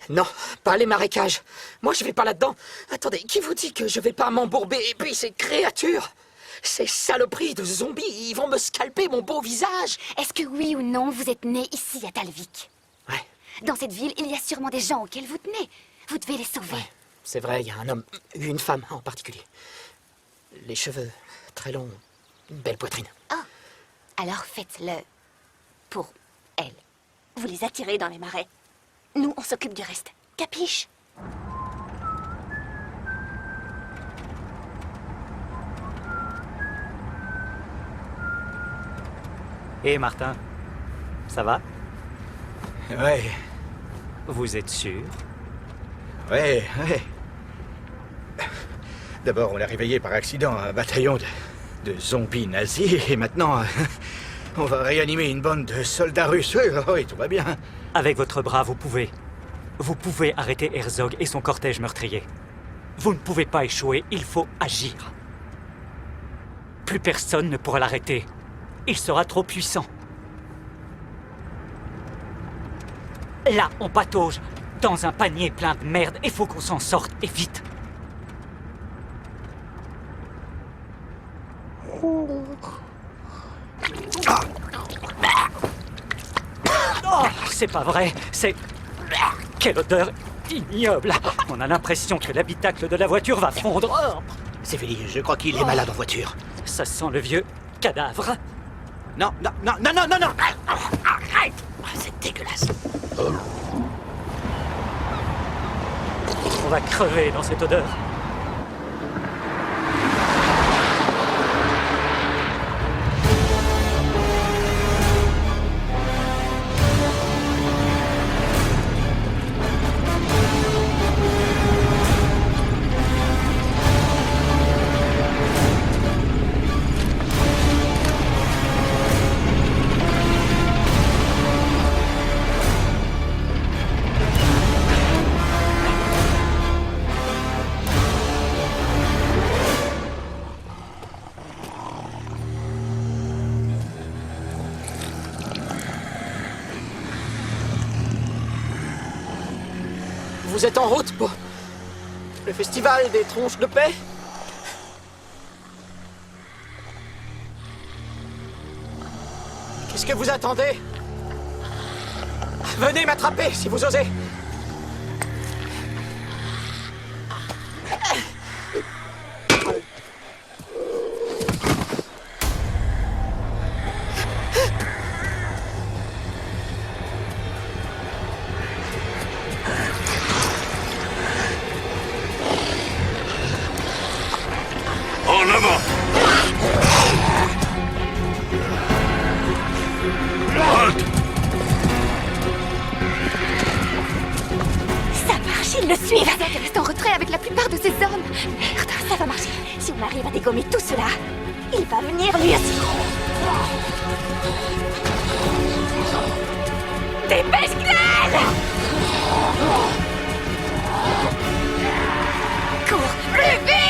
Non, pas les marécages. Moi, je vais pas là-dedans. Attendez, qui vous dit que je vais pas m'embourber? Et puis, ces créatures, ces saloperies de zombies, ils vont me scalper mon beau visage. Est-ce que oui ou non, vous êtes né ici à Talvik? Ouais. Dans cette ville, il y a sûrement des gens auxquels vous tenez. Vous devez les sauver. Ouais, c'est vrai, il y a un homme, une femme en particulier. Les cheveux très longs, une belle poitrine. Oh, alors faites-le pour elle. Vous les attirez dans les marais. Nous, on s'occupe du reste. Capiche? Hé, Martin, ça va? Ouais, Vous êtes sûr? ouais. D'abord, on a réveillé par accident un bataillon de zombies nazis, et maintenant, on va réanimer une bande de soldats russes. Oui, tout va bien. Avec votre bras, vous pouvez. Vous pouvez arrêter Herzog et son cortège meurtrier. Vous ne pouvez pas échouer, il faut agir. Plus personne ne pourra l'arrêter. Il sera trop puissant. Là, on patauge dans un panier plein de merde et faut qu'on s'en sorte, et vite. Oh, c'est pas vrai, c'est... Quelle odeur ignoble. On a l'impression que l'habitacle de la voiture va fondre. Sévélie, je crois qu'il est malade en voiture. Ça sent le vieux cadavre. Non. Arrête. C'est dégueulasse. On va crever dans cette odeur. Vous êtes en route pour le festival des tronches de paix? Qu'est-ce que vous attendez? Venez m'attraper si vous osez. En avant! Halte! Ça marche, ils le suivent. Herzog reste en retrait avec la plupart de ses hommes. Merde, ça va marcher. Si on arrive à dégommer tout cela, il va venir lui aussi. Dépêche, Glenn! Cours plus vite!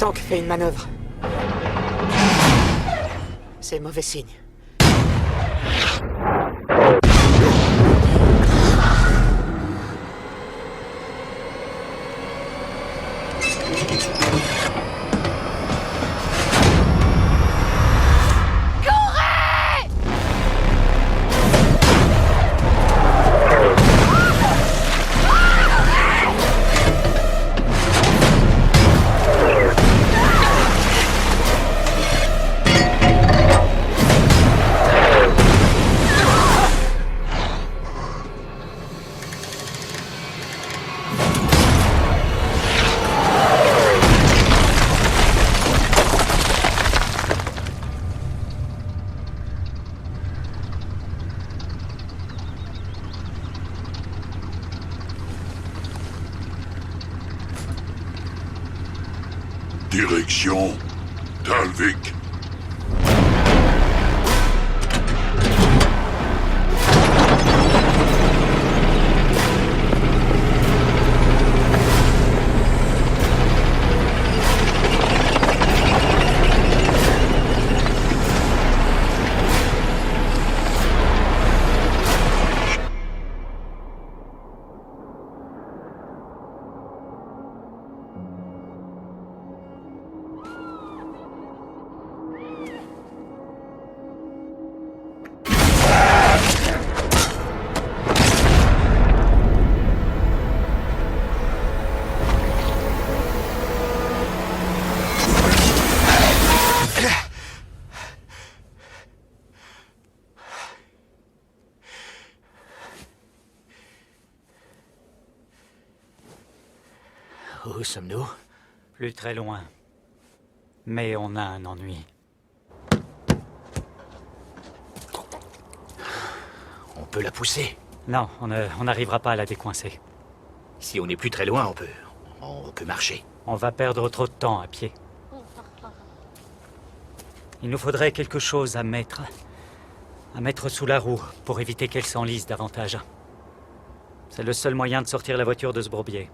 tank fait une manœuvre. C'est mauvais signe. Direction Dalvik. Où sommes-nous? Plus très loin. Mais on a un ennui. On peut la pousser. Non, on n'arrivera pas à la décoincer. Si on n'est plus très loin, on peut marcher. On va perdre trop de temps à pied. Il nous faudrait quelque chose à mettre sous la roue pour éviter qu'elle s'enlise davantage. C'est le seul moyen de sortir la voiture de ce bourbier.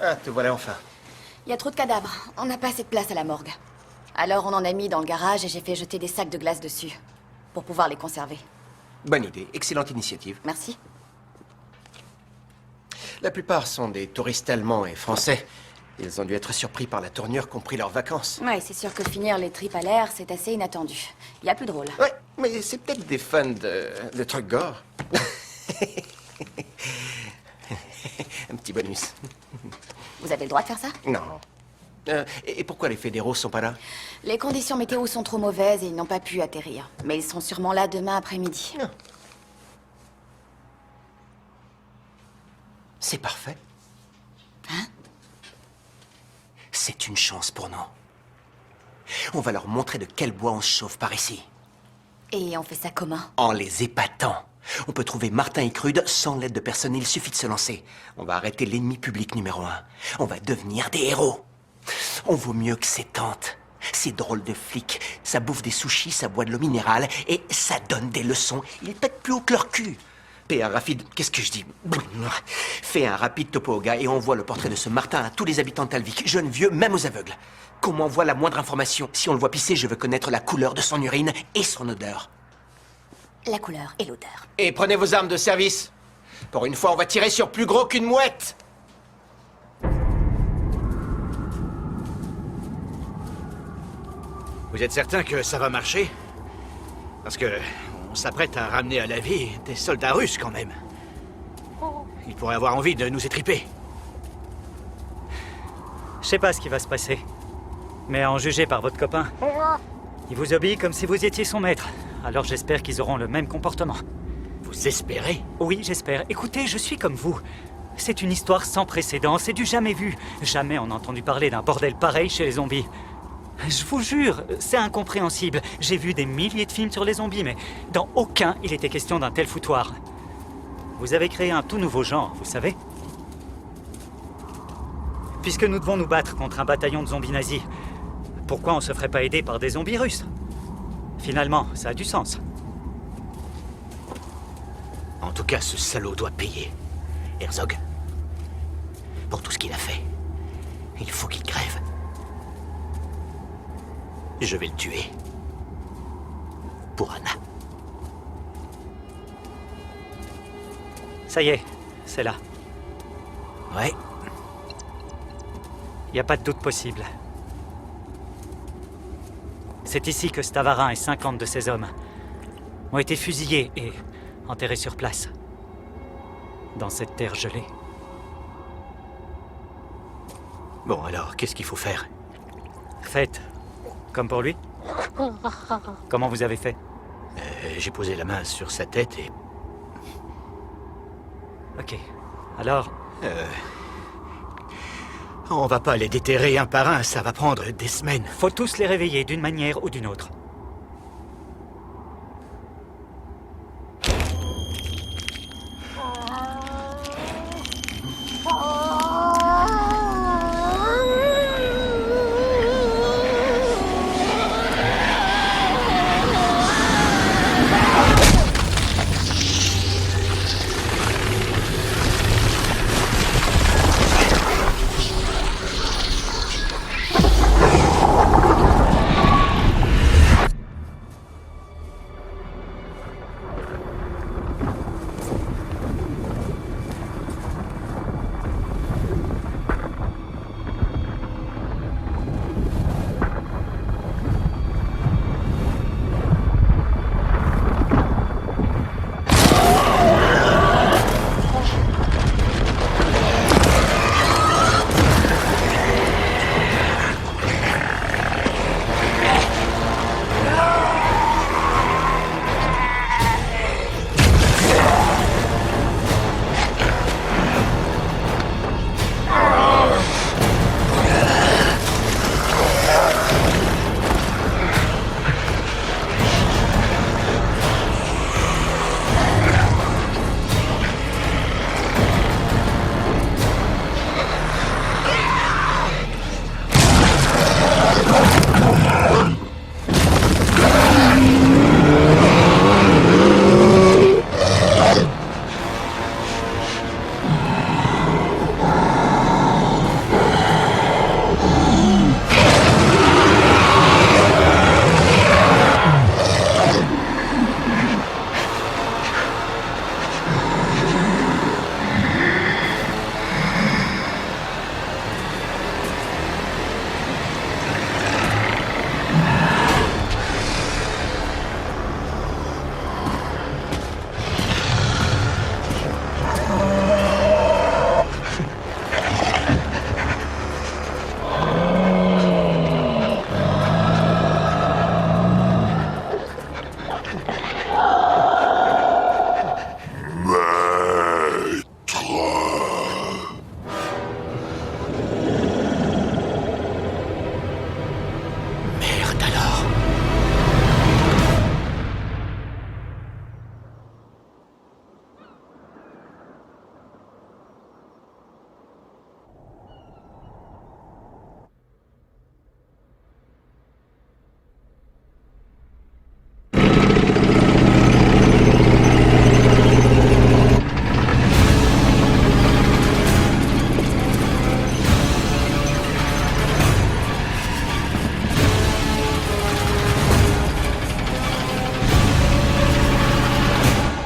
Ah, te voilà enfin. Il y a trop de cadavres. On n'a pas assez de place à la morgue. Alors on en a mis dans le garage et j'ai fait jeter des sacs de glace dessus. Pour pouvoir les conserver. Bonne idée, excellente initiative. Merci. La plupart sont des touristes allemands et français. Ils ont dû être surpris par la tournure qu'ont pris leurs vacances. Ouais, c'est sûr que finir les tripes à l'air, c'est assez inattendu. Il y a plus drôle. Ouais, mais c'est peut-être des fans de trucs gore. Un petit bonus. Vous avez le droit de faire ça? Non. Et pourquoi les fédéraux sont pas là? Les conditions météo sont trop mauvaises et ils n'ont pas pu atterrir. Mais ils seront sûrement là demain après-midi. Non. C'est parfait. Hein? C'est une chance pour nous. On va leur montrer de quel bois on se chauffe par ici. Et on fait ça comment? En les épatant. On peut trouver Martin et Crude sans l'aide de personne, il suffit de se lancer. On va arrêter l'ennemi public numéro 1. On va devenir des héros. On vaut mieux que ces tantes. Ces drôles de flics, ça bouffe des sushis, ça boit de l'eau minérale et ça donne des leçons. Ils pètent plus haut que leur cul. Fais un rapide... Qu'est-ce que je dis? Fais un rapide topo au gars et on voit le portrait de ce Martin à tous les habitants de Talvik, jeunes, vieux, même aux aveugles. Qu'on m'envoie la moindre information. Si on le voit pisser, je veux connaître la couleur de son urine et son odeur. La couleur et l'odeur. Et prenez vos armes de service. Pour une fois, on va tirer sur plus gros qu'une mouette. Vous êtes certain que ça va marcher? Parce que on s'apprête à ramener à la vie des soldats russes quand même. Ils pourraient avoir envie de nous étriper. Je sais pas ce qui va se passer. Mais à en juger par votre copain, il vous obéit comme si vous étiez son maître. Alors j'espère qu'ils auront le même comportement. Vous espérez? Oui, j'espère. Écoutez, je suis comme vous. C'est une histoire sans précédent, c'est du jamais vu. Jamais on n'a entendu parler d'un bordel pareil chez les zombies. Je vous jure, c'est incompréhensible. J'ai vu des milliers de films sur les zombies, mais dans aucun il était question d'un tel foutoir. Vous avez créé un tout nouveau genre, vous savez? Puisque nous devons nous battre contre un bataillon de zombies nazis, pourquoi on se ferait pas aider par des zombies russes? Finalement, ça a du sens. En tout cas, ce salaud doit payer. Herzog. Pour tout ce qu'il a fait. Il faut qu'il crève. Je vais le tuer. Pour Anna. Ça y est, c'est là. Ouais. Il n'y a pas de doute possible. C'est ici que Stavarin et 50 de ses hommes ont été fusillés et enterrés sur place. Dans cette terre gelée. Bon, alors, qu'est-ce qu'il faut faire? Faites. Comme pour lui? Comment vous avez fait? J'ai posé la main sur sa tête et... Ok. Alors? On va pas les déterrer un par un, ça va prendre des semaines. Faut tous les réveiller d'une manière ou d'une autre.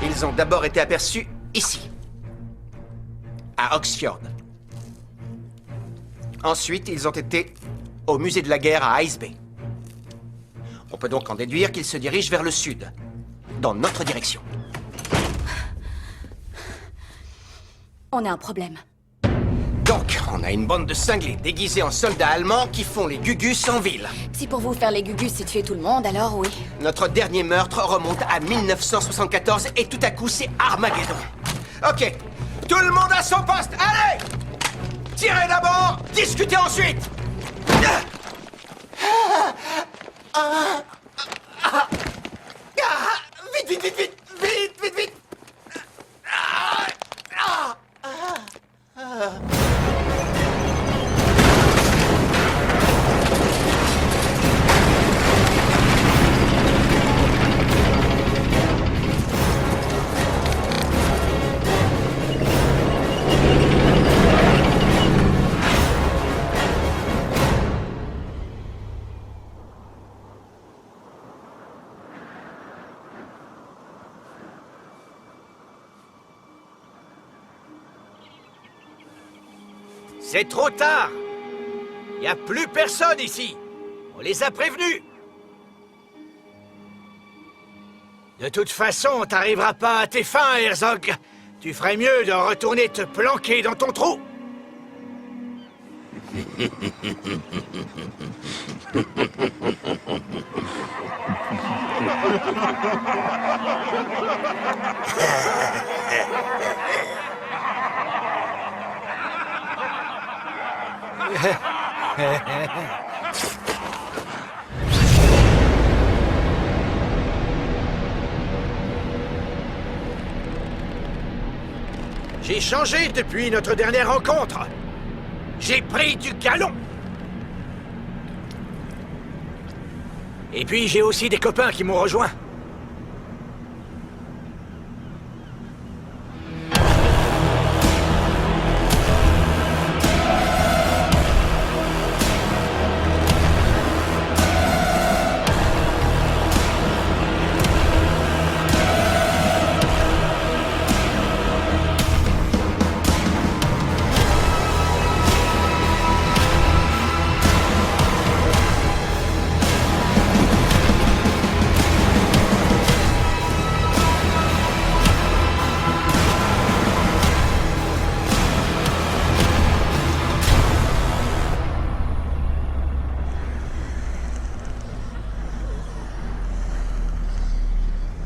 Ils ont d'abord été aperçus ici, à Oxfjord. Ensuite, ils ont été au musée de la guerre à Ice Bay. On peut donc en déduire qu'ils se dirigent vers le sud, dans notre direction. On a un problème. Donc, on a une bande de cinglés déguisés en soldats allemands qui font les gugus en ville. Si pour vous faire les gugus c'est tuer tout le monde, alors oui. Notre dernier meurtre remonte à 1974 et tout à coup c'est Armageddon. Ok, tout le monde à son poste, allez! Tirez d'abord, discutez ensuite! Vite, vite, vite, vite! Vite, vite, vite! C'est trop tard. Il n'y a plus personne ici. On les a prévenus. De toute façon, t'arriveras pas à tes fins, Herzog. Tu ferais mieux de retourner te planquer dans ton trou. J'ai changé depuis notre dernière rencontre. J'ai pris du galon. Et puis j'ai aussi des copains qui m'ont rejoint.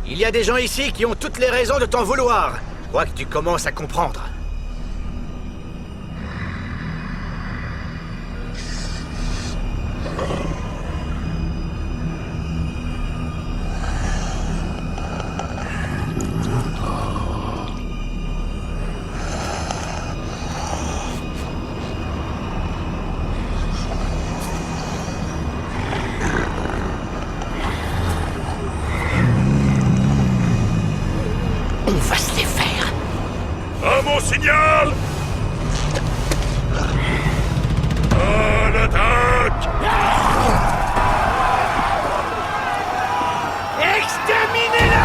Il y a des gens ici qui ont toutes les raisons de t'en vouloir. Je crois que tu commences à comprendre. On va se les faire. À mon signal! À l'attaque! Exterminez-les!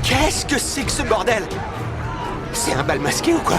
Qu'est-ce que c'est que ce bordel? C'est un bal masqué ou quoi?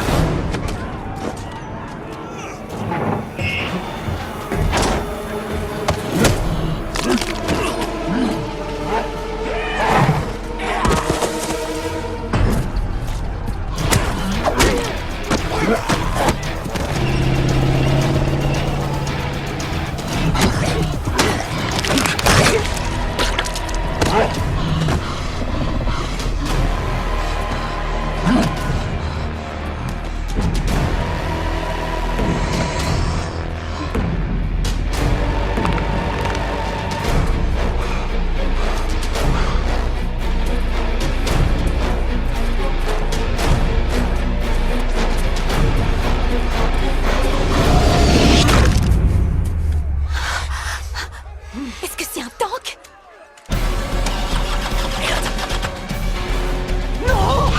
Est-ce que c'est un tank? Non!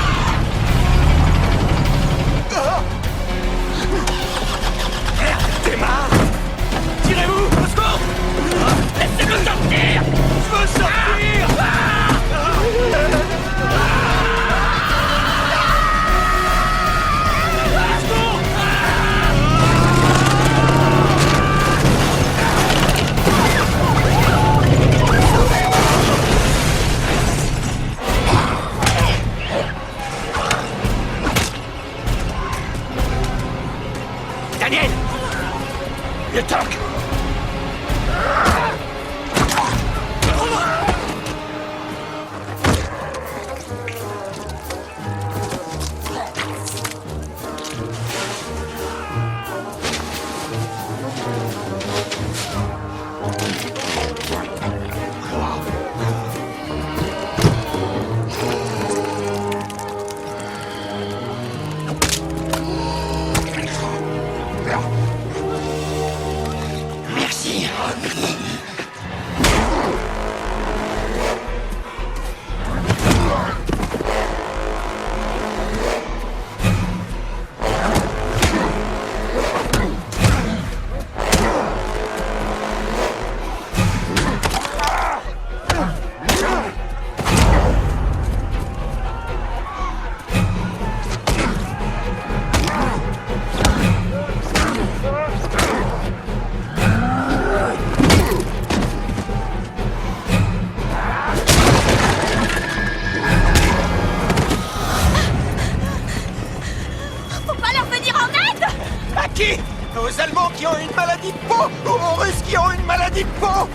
Démarre! Tirez-vous! Au secours! Laissez-le sortir! Je veux sortir! Daniel! Le tank! Merci. Faut pas leur venir en aide! À qui? Aux Allemands qui ont une maladie de peau ou aux Russes qui ont une maladie de peau?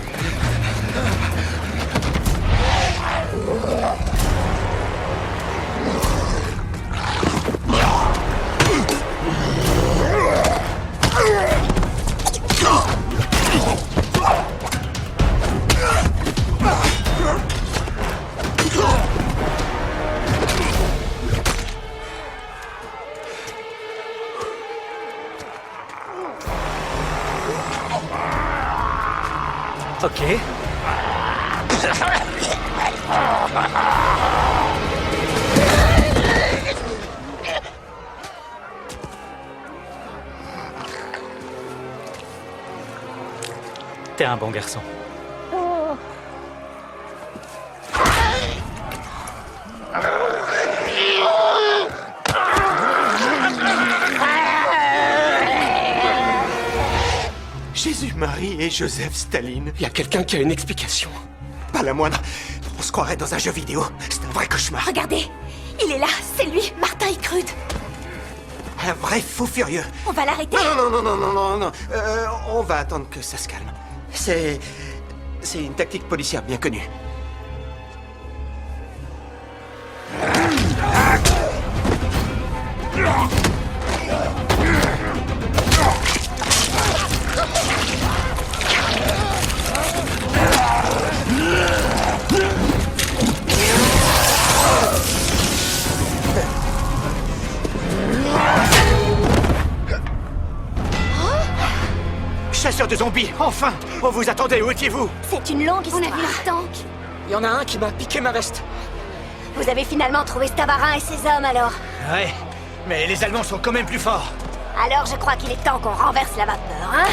Ok. T'es un bon garçon. Jésus, Marie et Joseph Staline. Il y a quelqu'un qui a une explication. Pas la moindre. On se croirait dans un jeu vidéo. C'est un vrai cauchemar. Regardez, il est là, c'est lui, Martin Icrude. Un vrai fou furieux. On va l'arrêter. Non. On va attendre que ça se calme. C'est une tactique policière bien connue. Chasseur de zombies, enfin! On vous attendait, où étiez-vous? C'est une longue histoire. On a vu leur tank. Il y en a un qui m'a piqué ma veste. Vous avez finalement trouvé Stavarin et ses hommes alors? Ouais, mais les Allemands sont quand même plus forts. Alors je crois qu'il est temps qu'on renverse la vapeur, hein?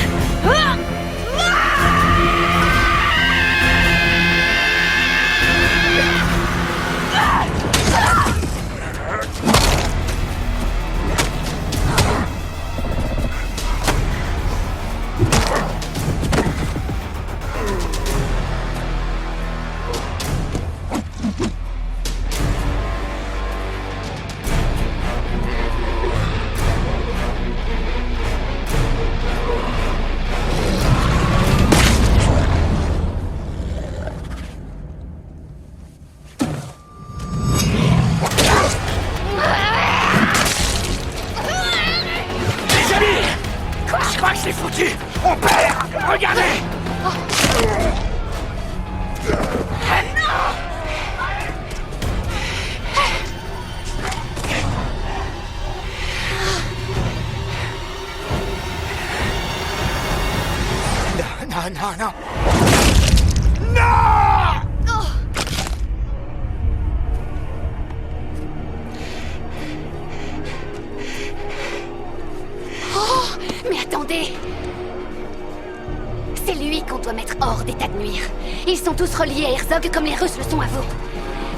doit mettre hors d'état de nuire. Ils sont tous reliés à Herzog comme les Russes le sont à vous.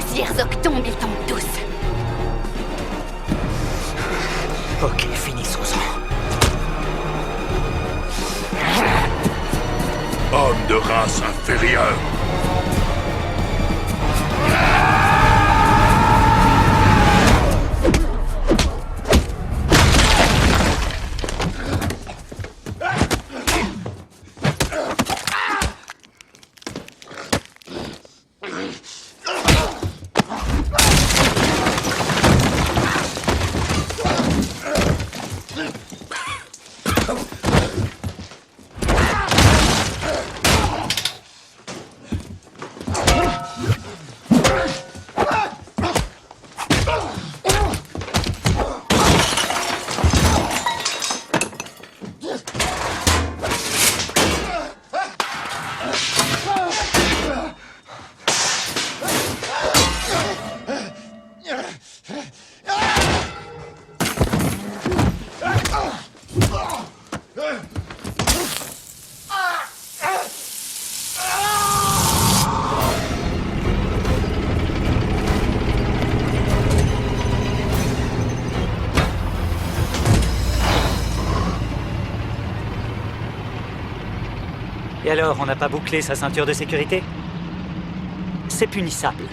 Si Herzog tombe, ils tombent tous. Ok, finissons-en. Homme de race inférieure. Et alors, on n'a pas bouclé sa ceinture de sécurité? C'est punissable.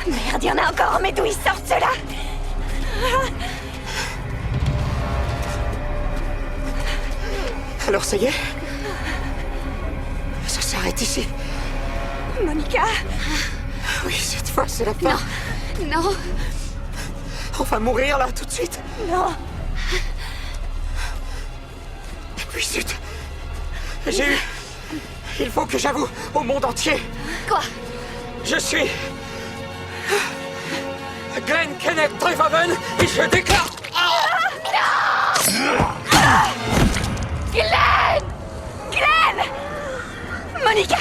Merde, il y en a encore, mais d'où ils sortent ceux-là? Alors ça y est? Ça s'arrête ici. Monica? Oui, cette fois c'est la fin. Non. On va mourir là, tout de suite. Non. Et puis zut. J'ai eu... Il faut que j'avoue au monde entier. Quoi? Je suis... Glenn Kenneth Trevhaven et je déclare... Glenn! Glenn! Monica!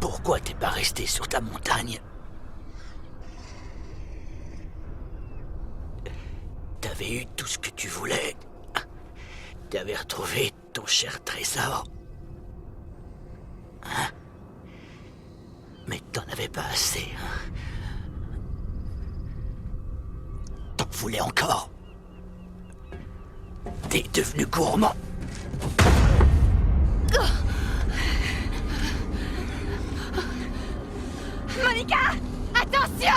Pourquoi t'es pas resté sur ta montagne? T'avais eu tout ce que tu voulais. T'avais retrouvé ton cher trésor. Hein? Mais t'en avais pas assez, hein? T'en voulais encore? T'es devenu gourmand. Monica! Attention!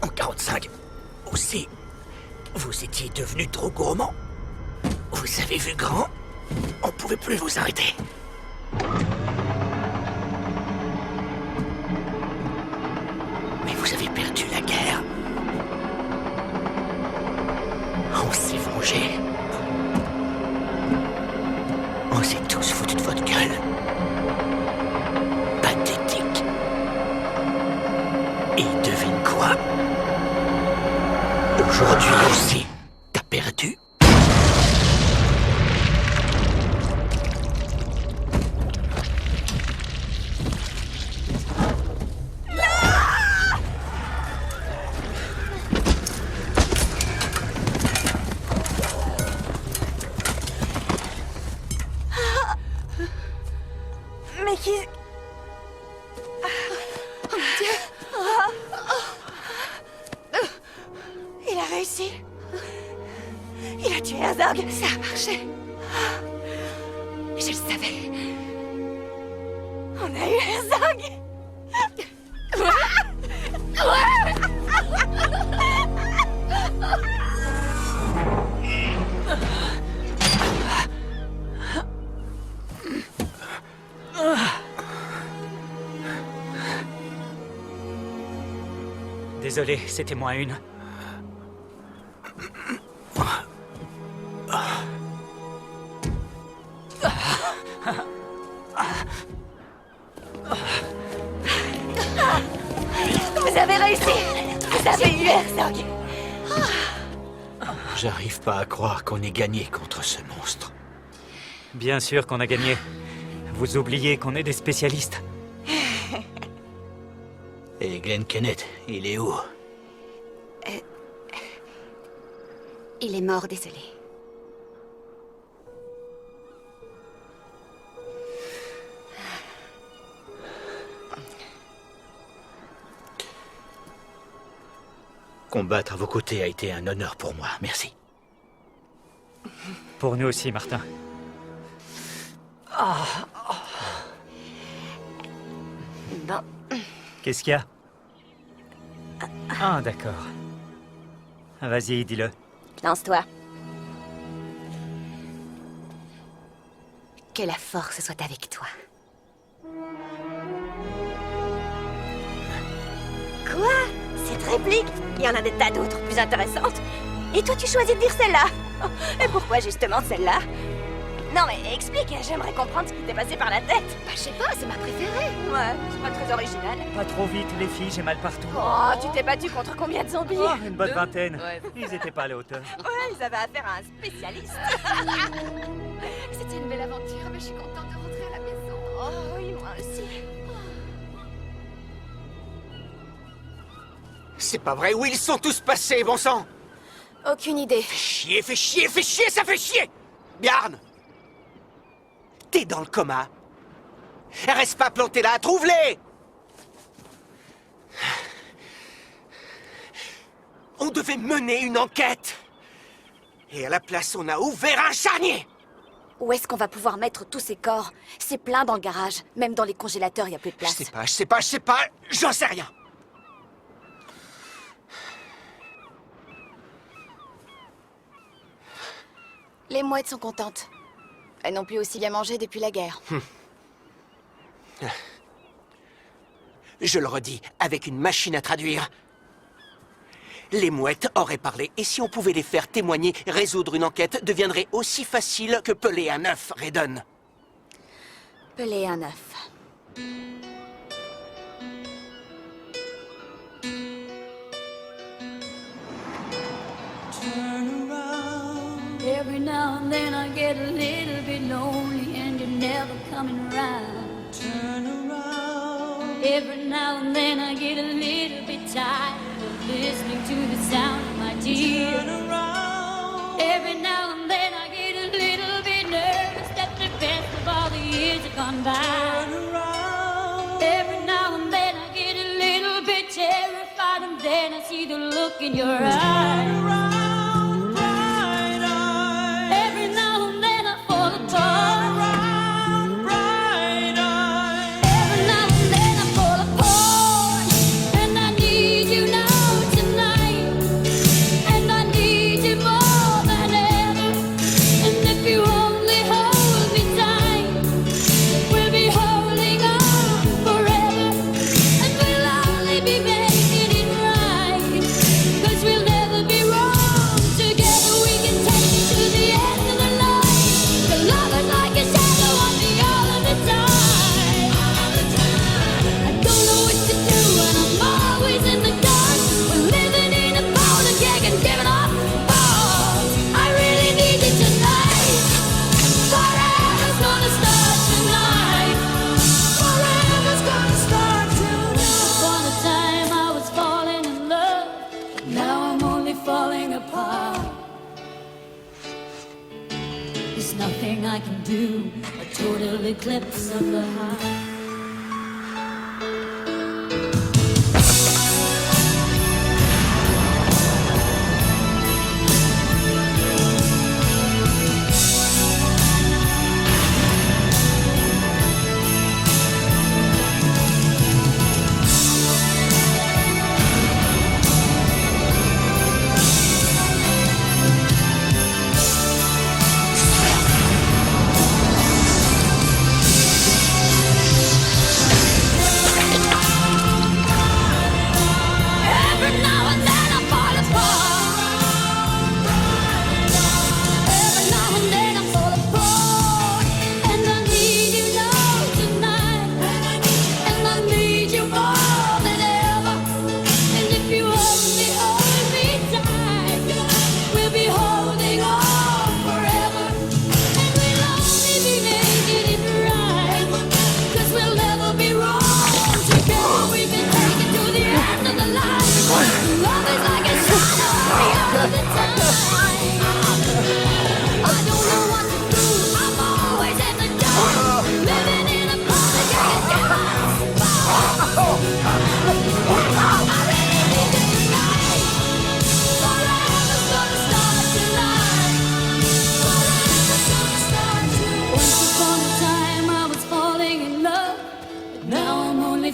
En 45, aussi, vous étiez devenu trop gourmand. Vous avez vu grand, on pouvait plus vous arrêter. Mais vous avez perdu la guerre. On s'est vengé. On s'est tous foutus de votre gueule. Pathétique. Et devine quoi? Aujourd'hui aussi, t'as perdu. Mais qui... Oh mon Dieu! Il a réussi. Il a tué Herzog. Ça a marché. Je le savais. On a eu Herzog. Désolé, c'était moins une. Vous avez réussi. Vous avez eu Herzog. J'arrive pas à croire qu'on ait gagné contre ce monstre. Bien sûr qu'on a gagné. Vous oubliez qu'on est des spécialistes. Et Glenn Kenneth, il est où? Il est mort, désolé. Combattre à vos côtés a été un honneur pour moi, merci. Pour nous aussi, Martin. Bon. Qu'est-ce qu'il y a? Ah, d'accord. Vas-y, dis-le. Lance-toi. Que la force soit avec toi. Quoi? Cette réplique? Il y en a des tas d'autres plus intéressantes. Et toi, tu choisis de dire celle-là? Et pourquoi justement celle-là? Non mais explique, j'aimerais comprendre ce qui t'est passé par la tête. Bah, je sais pas, c'est ma préférée. Ouais, c'est pas très original. Pas trop vite, les filles, j'ai mal partout. Oh, tu t'es battu contre combien de zombies? Oh, une bonne vingtaine. Ouais. Ils étaient pas à la hauteur. Ouais, ils avaient affaire à un spécialiste. C'était une belle aventure, mais je suis contente de rentrer à la maison. Oh oui, moi aussi. C'est pas vrai, où ils sont tous passés, bon sang? Aucune idée. Fais chier, fais chier, fais chier, ça fait chier! Bjarne! T'es dans le coma. Reste pas planté là, trouve-les! On devait mener une enquête. Et à la place, on a ouvert un charnier! Où est-ce qu'on va pouvoir mettre tous ces corps? C'est plein dans le garage. Même dans les congélateurs, il y a plus de place. Je sais pas, j'en sais rien. Les mouettes sont contentes. Elles n'ont plus aussi bien mangé depuis la guerre. Je le redis, avec une machine à traduire. Les mouettes auraient parlé, et si on pouvait les faire témoigner, résoudre une enquête deviendrait aussi facile que peler un œuf, Raiden. Peler un œuf. Every now and then I get a little bit lonely and you're never coming around. Turn around. Every now and then I get a little bit tired of listening to the sound of my tears. Turn around. Every now and then I get a little bit nervous that the best of all the years have gone by. Turn around. Every now and then I get a little bit terrified and then I see the look in your eyes. Turn around. I can do a total eclipse of the heart.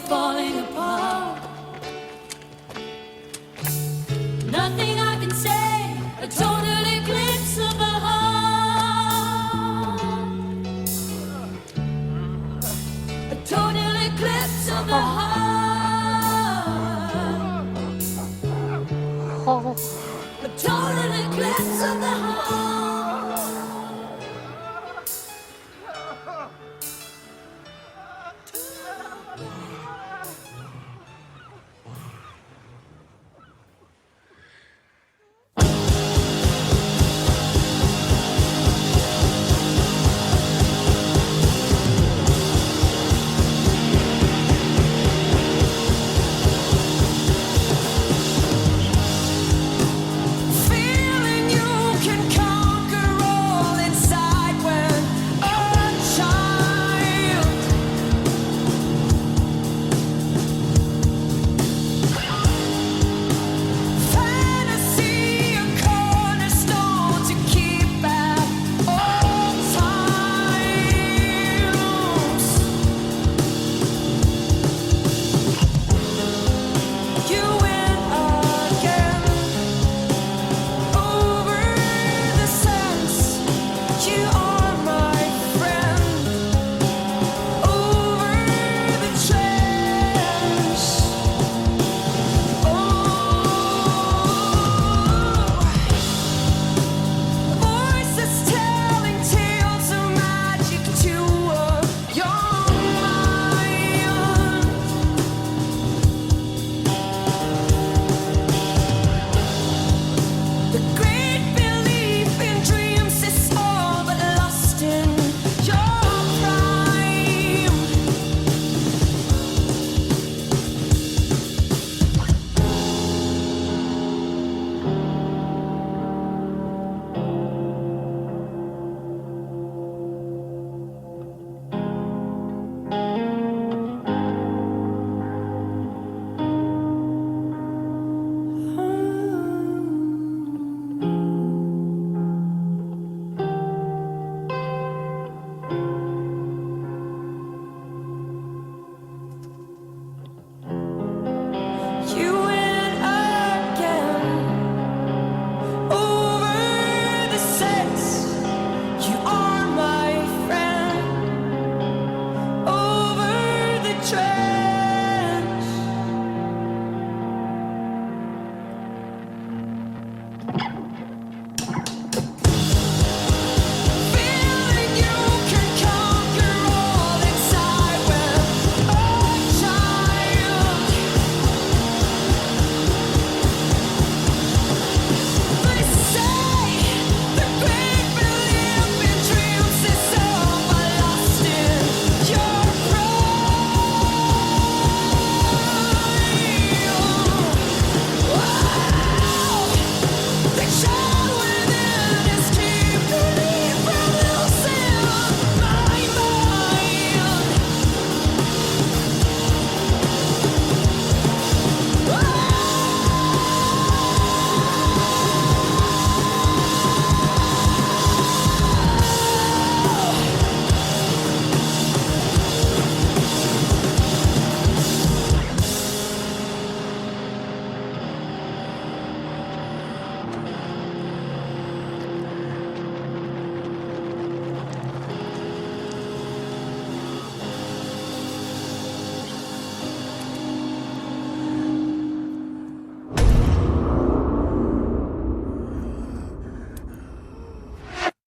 Falling apart. Nothing I can say, a total eclipse of the heart. A total eclipse of the heart. A total eclipse of the heart.